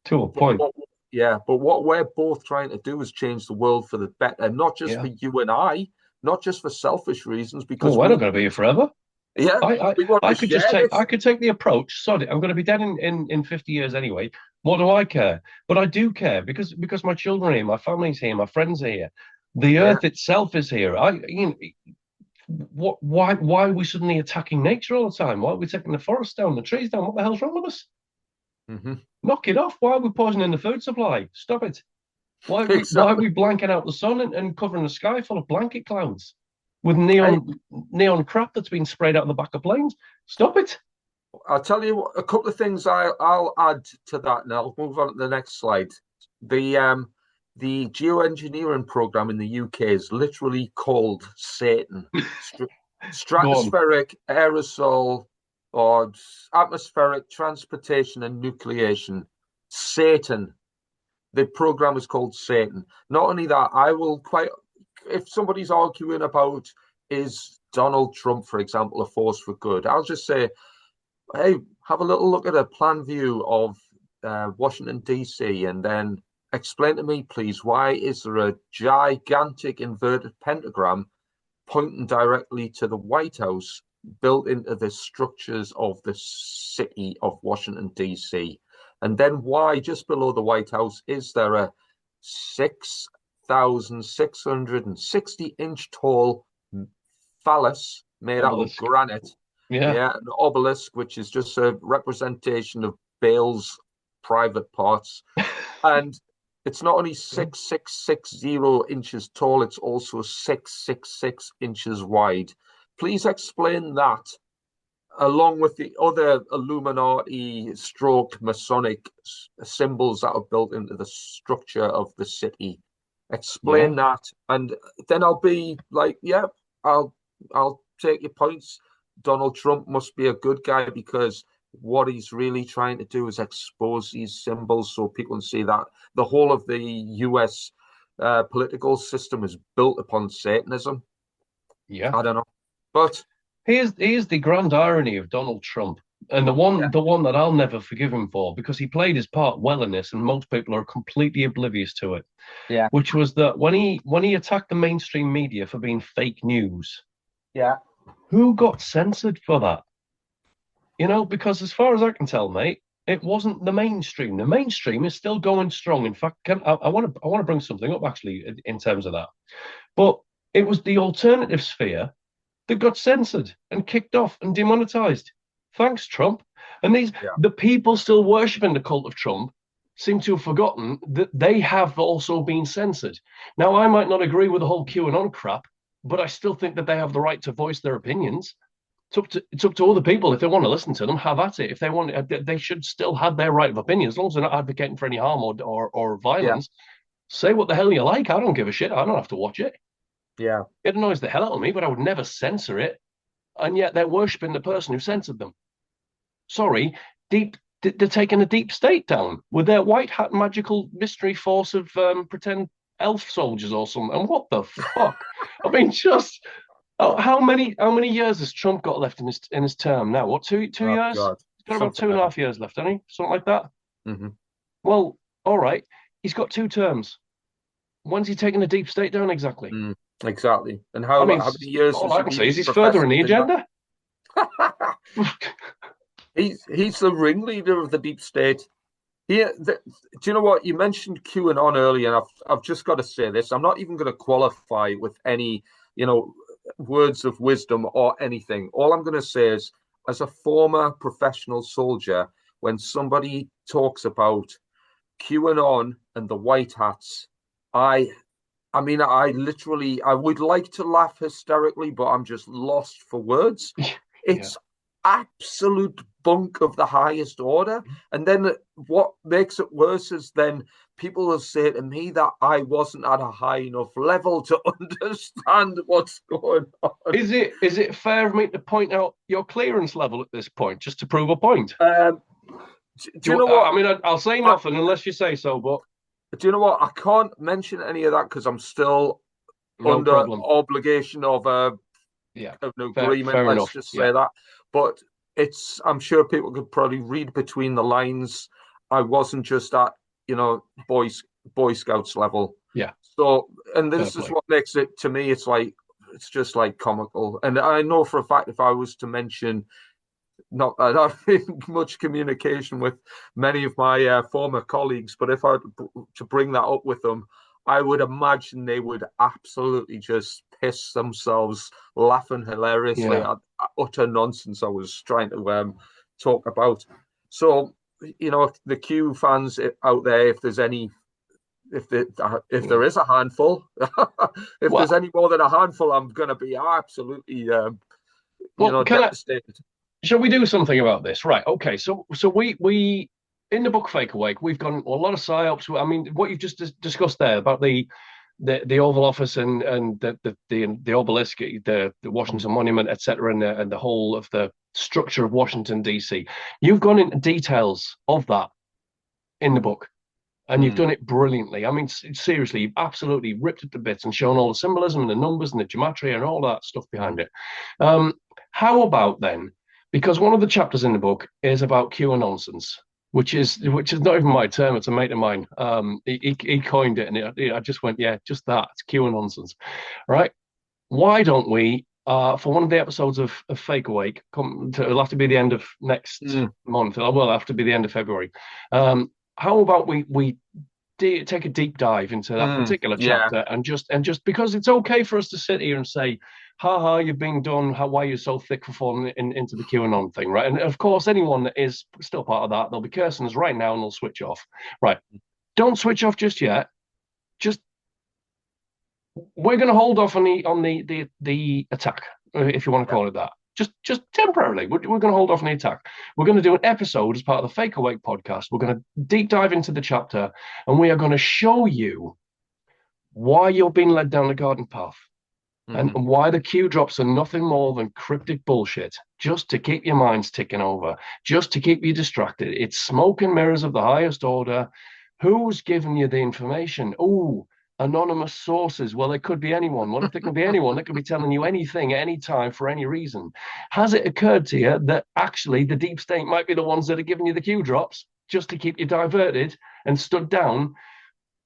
to a point. But what we're both trying to do is change the world for the better, not just for you and I, not just for selfish reasons. Because we're not going to be here forever. Yeah, I could take the approach. Sorry, I'm going to be dead in 50 years anyway. What do I care? But I do care because my children are here, my family's here, my friends are here. The earth itself is here. Why are we suddenly attacking nature all the time? Why are we taking the forest down, the trees down? What the hell's wrong with us? Mm-hmm. Knock it off. Why are we poisoning the food supply? Stop it. Why are we blanking out the sun and covering the sky full of blanket clouds with neon crap that's been sprayed out the back of planes? Stop it. I'll tell you a couple of things I'll add to that, and I'll move on to the next slide. The geoengineering program in the UK is literally called Satan. Stratospheric, aerosol, or atmospheric transportation and nucleation. Satan. The program is called Satan. Not only that, if somebody's arguing about is Donald Trump, for example, a force for good, I'll just say, hey, have a little look at a plan view of Washington, D.C., and then explain to me, please, why is there a gigantic inverted pentagram pointing directly to the White House built into the structures of the city of Washington, D.C.? And then why, just below the White House, is there a 6,660-inch tall phallus made out of granite? Yeah, an obelisk, which is just a representation of Bale's private parts. And it's not only 6,660 inches tall, it's also 666 inches wide. Please explain that, along with the other Illuminati stroke Masonic symbols that are built into the structure of the city. Explain that, and then I'll be like, yeah, I'll take your points. Donald Trump must be a good guy because what he's really trying to do is expose these symbols so people can see that the whole of the US political system is built upon Satanism. Yeah. I don't know. But here's the grand irony of Donald Trump, and the one that I'll never forgive him for, because he played his part well in this, and most people are completely oblivious to it. Yeah. Which was that when he attacked the mainstream media for being fake news. Yeah. Who got censored for that? Because as far as I can tell, mate, it wasn't the mainstream. The mainstream is still going strong. In fact, I want to bring something up actually in terms of that. But it was the alternative sphere that got censored and kicked off and demonetized. Thanks, Trump. And the people still worshipping the cult of Trump seem to have forgotten that they have also been censored. Now, I might not agree with the whole QAnon crap, but I still think that they have the right to voice their opinions. It's up to other people. If they want to listen to them, have at it. If they want, they should still have their right of opinion, as long as they're not advocating for any harm or violence. Say what the hell you like. I don't give a shit. I don't have to watch it. Yeah. It annoys the hell out of me, but I would never censor it. And yet they're worshipping the person who censored them. Sorry, they're taking a deep state down with their white hat magical mystery force of pretend elf soldiers or something. And what the fuck? I mean, just how many years has Trump got left in his term now? What, two years? God. He's got about 2.5 years left, hasn't he? Something like that. Mm-hmm. Well, all right. He's got 2 terms. When's he taking the deep state down exactly? Exactly. And how many years? All I can say is he's furthering the agenda. He's the ringleader of the deep state. Do you know what? You mentioned QAnon earlier, and I've just got to say this. I'm not even going to qualify with any, words of wisdom or anything. All I'm going to say is, as a former professional soldier, when somebody talks about QAnon and the white hats, I would like to laugh hysterically, but I'm just lost for words. It's absolute bunk of the highest order. And then what makes it worse is then people will say to me that I wasn't at a high enough level to understand what's going on. Is it fair of me to point out your clearance level at this point, just to prove a point? Do you know what? I mean, I'll say nothing unless you say so, but do you know what? I can't mention any of that because I'm still under obligation of an agreement. Fair Let's enough. just say that. But I'm sure people could probably read between the lines. I wasn't just at, Boy Scouts level. Yeah. So, and this is what makes it, to me, it's just like comical. And I know for a fact, if I was to mention, not that I've been much communication with many of my former colleagues, but if I to bring that up with them, I would imagine they would absolutely just piss themselves laughing hilariously at utter nonsense I was trying to talk about. So, the Q fans out there, if there's any, if there is a handful, there's any more than a handful, I'm going to be absolutely, devastated. Shall we do something about this? Right. Okay. So we in the book Fake Awake, we've gone a lot of psyops. I mean, what you've just discussed there about the Oval Office and the obelisk, the Washington Monument, etc., and the whole of the structure of Washington D.C. You've gone into details of that in the book, and you've done it brilliantly. I mean, seriously, you've absolutely ripped it to bits and shown all the symbolism and the numbers and the geometry and all that stuff behind it. How about then? Because one of the chapters in the book is about Q nonsense, which is not even my term; it's a mate of mine. He coined it, and I just went, yeah, just that. It's Q nonsense, right? Why don't we, for one of the episodes of Fake Awake, it'll have to be the end of next month. It'll have to be the end of February. How about we take a deep dive into that particular chapter and just because it's okay for us to sit here and say, ha, you're being done, why are you so thick for falling into the QAnon thing, right? And of course, anyone that is still part of that, they'll be cursing us right now and they'll switch off. Right. Don't switch off just yet. We're going to hold off on the attack, if you want to call it that. Just temporarily. We're going to hold off on the attack. We're going to do an episode as part of the Fake Awake podcast. We're going to deep dive into the chapter, and we are going to show you why you're being led down the garden path, and why the Q drops are nothing more than cryptic bullshit, just to keep your minds ticking over, just to keep you distracted. It's smoke and mirrors of the highest order. Who's giving you the information? Oh, anonymous sources. Well, it could be anyone. What if there could be anyone that could be telling you anything at any time for any reason? Has it occurred to you that actually the deep state might be the ones that are giving you the Q drops just to keep you diverted and stood down?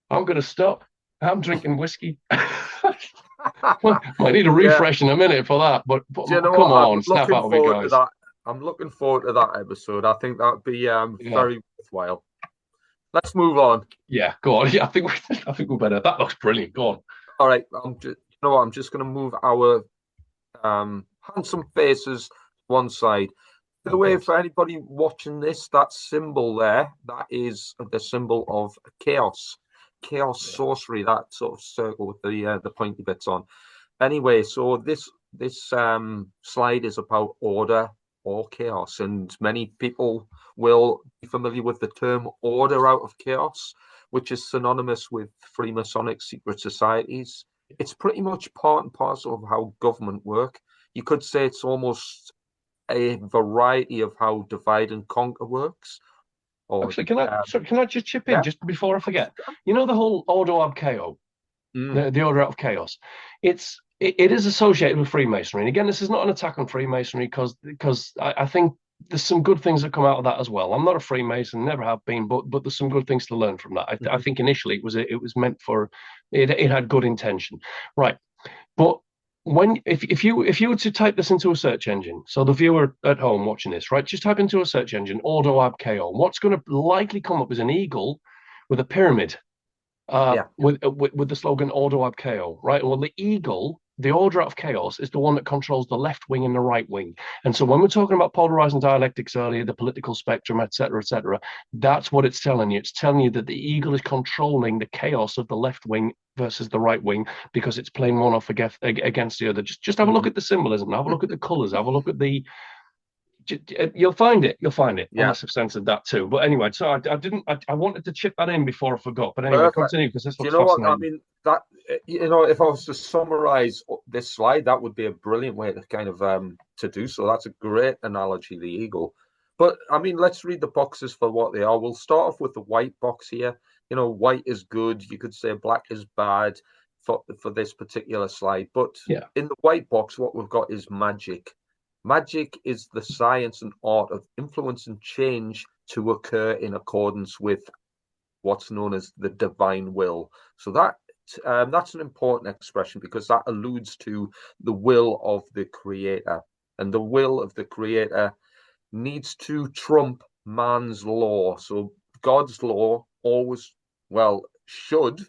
I'm going to stop. I'm drinking whiskey. Might need a refresh in a minute for that, but come on, snap out of it, guys. I'm looking forward to that episode. I think that would be very worthwhile. Let's move on. Yeah, go on. Yeah, I think we're better. That looks brilliant. Go on. All right. I'm just going to move our handsome faces one side. By the way, for anybody watching this, that symbol there, that is the symbol of chaos sorcery. That sort of circle with the pointy bits on. Anyway, so this slide is about order or chaos, and many people will be familiar with the term order out of chaos, which is synonymous with Freemasonic secret societies. It's pretty much part and parcel of how government work. You could say it's almost a variety of how divide and conquer works. Actually, can I just chip in just before I forget? You know the whole Ordo ab Chaos, the order out of chaos. It is associated with Freemasonry. And again, this is not an attack on Freemasonry because I think there's some good things that come out of that as well. I'm not a Freemason, never have been, but there's some good things to learn from that. I think initially it was meant for it had good intention, right? But if you were to type this into a search engine, so the viewer at home watching this, right, just type into a search engine Ordo ab Chaos. What's going to likely come up is an eagle with a pyramid, with the slogan Ordo ab Chaos, right? Well, the eagle, the order out of chaos, is the one that controls the left wing and the right wing. And so when we're talking about polarizing dialectics earlier, the political spectrum, etc., that's what it's telling you. It's telling you that the eagle is controlling the chaos of the left wing versus the right wing because it's playing one off against the other. Just have a look at the symbolism, have a look at the colors, have a look at the You'll find it. You'll find it. Yeah, Unless I've censored that too. But anyway, so I didn't. I wanted to chip that in before I forgot. But anyway, perfect. continue because this Do you looks know what I fascinating. mean? That if I was to summarize this slide, that would be a brilliant way to kind of to do so. That's a great analogy, the eagle. But I mean, let's read the boxes for what they are. We'll start off with the white box here. White is good. You could say black is bad for this particular slide. But Yeah. in the white box, what we've got is magic. Magic is the science and art of influence and change to occur in accordance with what's known as the divine will. So that's an important expression because that alludes to the will of the creator, and the will of the creator needs to trump man's law. So God's law always, well, should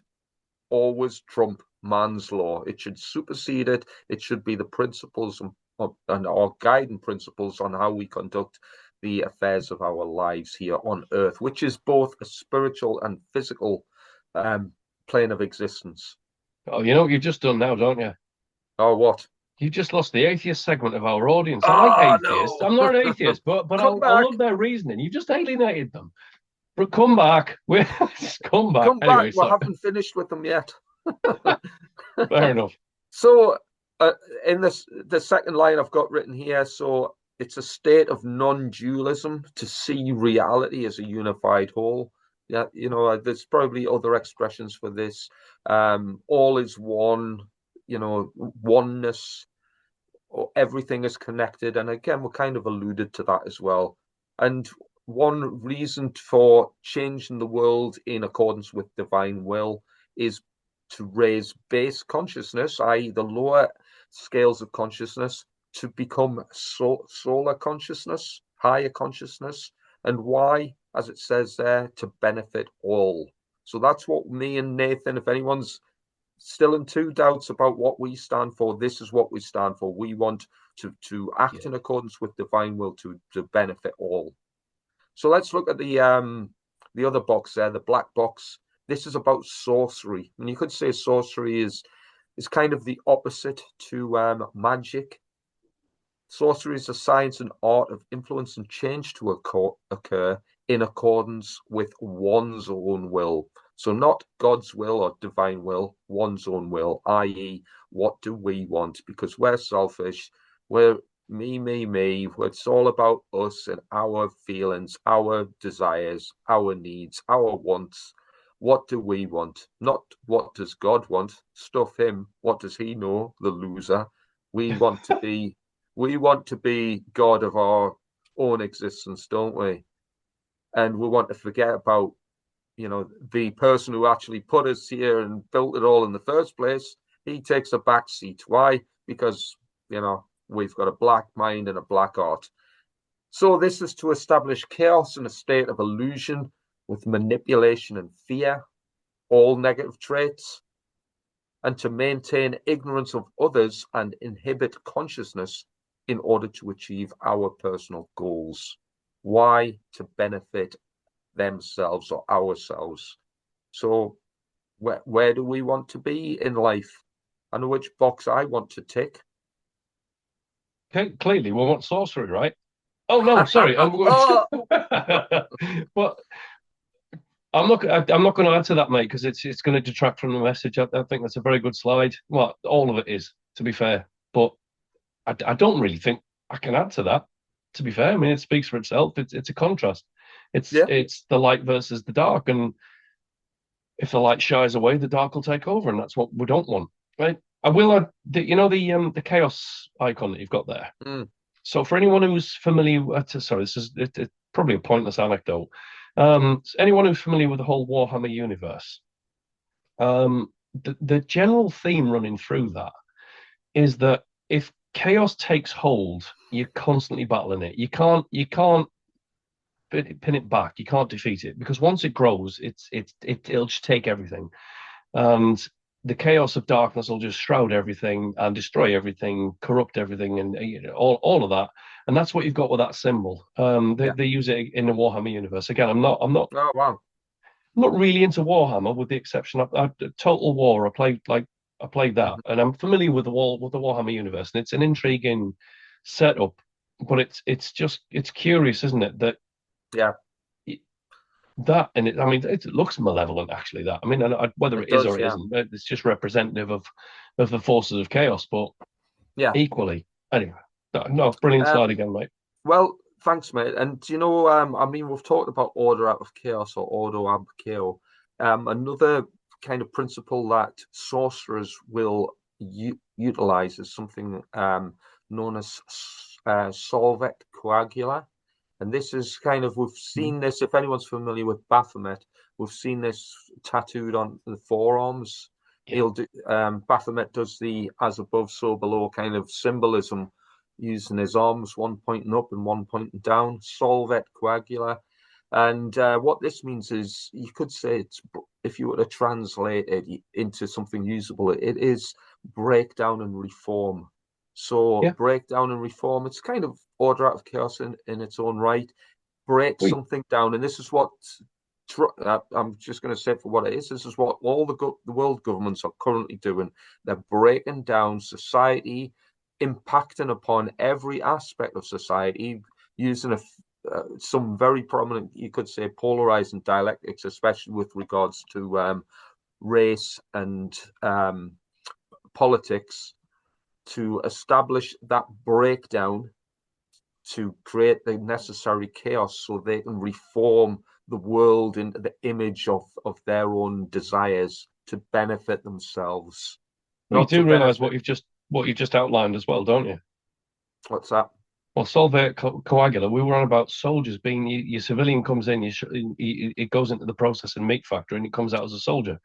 always trump man's law. It should supersede it. It should be the principles and our guiding principles on how we conduct the affairs of our lives here on earth, which is both a spiritual and physical plane of existence. Oh, you know what you've just done now, don't you? Oh, what? You just lost the atheist segment of our audience. I like Oh, atheists. no. I'm not an atheist, but Come I back. love their reasoning. You just alienated them. But come back. Just come back. Come back. Anyway, We so haven't finished with them yet. fair enough. So, in the second line I've got written here, so it's a state of non-dualism to see reality as a unified whole. Yeah, there's probably other expressions for this. All is one, oneness, or everything is connected. And again, we kind of alluded to that as well. And one reason for changing the world in accordance with divine will is to raise base consciousness, i.e., the lower scales of consciousness, to become solar consciousness, higher consciousness. And why? As it says there, to benefit all. So that's what me and Nathan, if anyone's still in two doubts about what we stand for, this is what we stand for. We want to act in accordance with divine will to benefit all. So let's look at the other box there, the black box. This is about sorcery, and you could say sorcery is kind of the opposite to magic. Sorcery is a science and art of influence and change to occur in accordance with one's own will. So not God's will or divine will, one's own will, i.e., what do we want? Because we're selfish, we're me. It's all about us and our feelings, our desires, our needs, our wants. What do we want? Not what does God want? Stuff him. What does he know? The loser. We want to be God of our own existence, don't we? And we want to forget about, the person who actually put us here and built it all in the first place. He takes a back seat. Why? Because, we've got a black mind and a black heart. So this is to establish chaos in a state of illusion with manipulation and fear, all negative traits, and to maintain ignorance of others and inhibit consciousness in order to achieve our personal goals. Why? To benefit themselves or ourselves. So where do we want to be in life? I know which box I want to tick. Okay, clearly, we want sorcery, right? Oh no, sorry. Oh! But I'm not going to answer that, mate, because it's going to detract from the message. I think that's a very good slide. Well, all of it is, to be fair. But I don't really think I can add to that. To be fair, I mean, it speaks for itself. It's a contrast. It's the light versus the dark, and if the light shies away, the dark will take over, and that's what we don't want, right? I will add, the chaos icon that you've got there. Mm. So for anyone who's familiar, sorry, this is it's probably a pointless anecdote. Anyone who's familiar with the whole Warhammer universe, the general theme running through that is that if chaos takes hold, you're constantly battling it. You can't pin it back. You can't defeat it because once it grows, it'll just take everything, and the chaos of darkness will just shroud everything and destroy everything, corrupt everything, and all of that. And that's what you've got with that symbol. They use it in the Warhammer universe. Again, I'm not. Oh wow. I'm not really into Warhammer, with the exception of Total War. I played that, and I'm familiar with the Warhammer universe, and it's an intriguing setup. but it's curious, isn't it? That Yeah, that and it, I mean, it looks malevolent actually. That I mean, whether it it is does. or it Yeah, isn't, it's just representative of the forces of chaos. But yeah. equally, anyway, no, brilliant Um, slide again, mate. well, thanks, mate. And you know, I mean, we've talked about order out of chaos or ordo ab chaos. Another kind of principle that sorcerers will utilize is something known as solvet coagula. And this is kind of, we've seen this, if anyone's familiar with Baphomet, we've seen this tattooed on the forearms. Yeah, He'll do, Baphomet does the as above, so below kind of symbolism, using his arms, one pointing up and one pointing down, solvet coagula. And what this means is, you could say it's, if you were to translate it into something usable, it is breakdown and reform. So yeah. breakdown and reform, it's kind of order out of chaos in its own right. Break We something down, and this is what I'm just going to say for what it is. This is what all the world governments are currently doing. They're breaking down society, impacting upon every aspect of society, using some very prominent, you could say, polarizing dialectics, especially with regards to race and politics, to establish that breakdown to create the necessary chaos so they can reform the world into the image of their own desires to benefit themselves, we not to do realise benefit. what you've just outlined as well, don't you? What's that? Well, solvate coagula. We were on about soldiers being your civilian comes in, it goes into the processing meat factory, and it comes out as a soldier.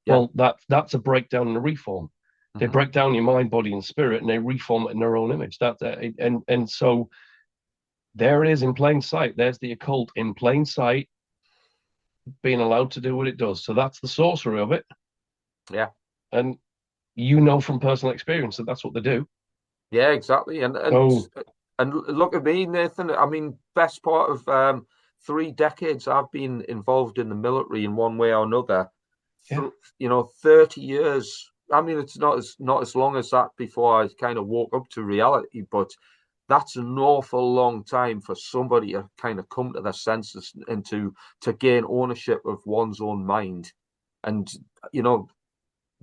Yeah. Well, that's a breakdown and a reform. They Mm-hmm. break down your mind, body, and spirit, and they reform it in their own image. And so there it is in plain sight. There's the occult in plain sight, being allowed to do what it does. So that's the sorcery of it. Yeah. And you know from personal experience that that's what they do. Yeah, exactly. So And look at me, Nathan. I mean, best part of 3 decades I've been involved in the military in one way or another. yeah, 30 years. I mean, it's not as long as that before I kind of woke up to reality, but that's an awful long time for somebody to kind of come to their senses and to gain ownership of one's own mind. And you know,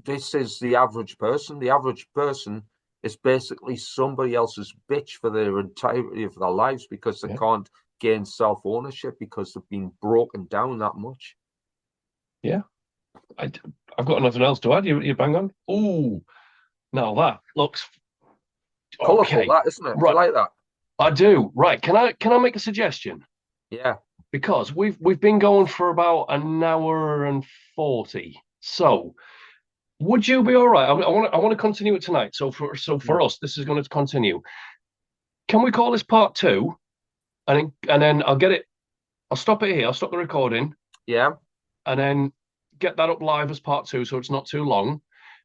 this is the average person. The average person is basically somebody else's bitch for the entirety of their lives because they yeah, can't gain self-ownership because they've been broken down that much. yeah. I, I've got nothing else to add. You bang on. Oh, now that looks Colourful, okay. that, isn't it? Do you Right, like that? I do. Right, can I make a suggestion? Yeah. Because we've been going for about an hour and 40. So would you be all right? I want to continue it tonight. So for Mm. us, this is going to continue. Can we call this part two? And then I'll get it. I'll stop it here. I'll stop the recording, Yeah. and then get that up live as part two, so it's not too long. And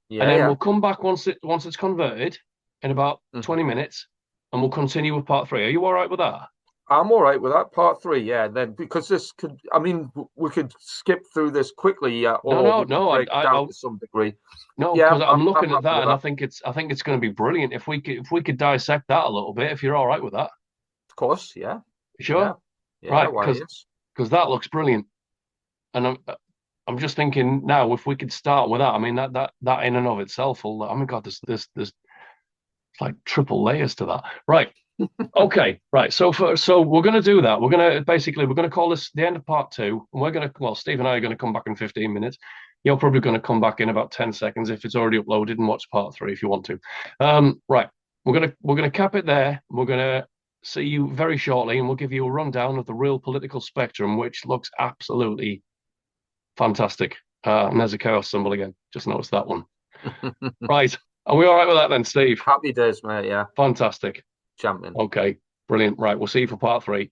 Yeah. then Yeah. we'll come back once it's converted in about Mhm. 20 minutes, and we'll continue with part three. Are you all right with that? I'm all right with that. Part three, yeah. Then because this could, I mean, we could skip through this quickly, yeah, No, or no, we could no. break it down to some degree. No, Yeah, because I'm I'm I'm looking at happy that, with and I that. think it's going to be brilliant if we could dissect that a little bit. If you're all right with that, Of course, yeah, sure. yeah, yeah. Right, Why because is? that looks brilliant, and I'm just thinking now if we could start with that. I mean that in and of itself will. I mean, God, there's like triple layers to that. Right. Okay. Right. So we're going to do that. We're going to call this the end of part two, and Steve and I are going to come back in 15 minutes. You're probably going to come back in about 10 seconds if it's already uploaded and watch part three if you want to. Right. We're gonna cap it there. We're gonna see you very shortly, and we'll give you a rundown of the real political spectrum, which looks absolutely fantastic. And there's a chaos symbol again. Just noticed that one. Right. Are we all right with that then, Steve? Happy days, mate. Yeah, Fantastic. champion. Okay. Brilliant. Right. We'll see you for part three.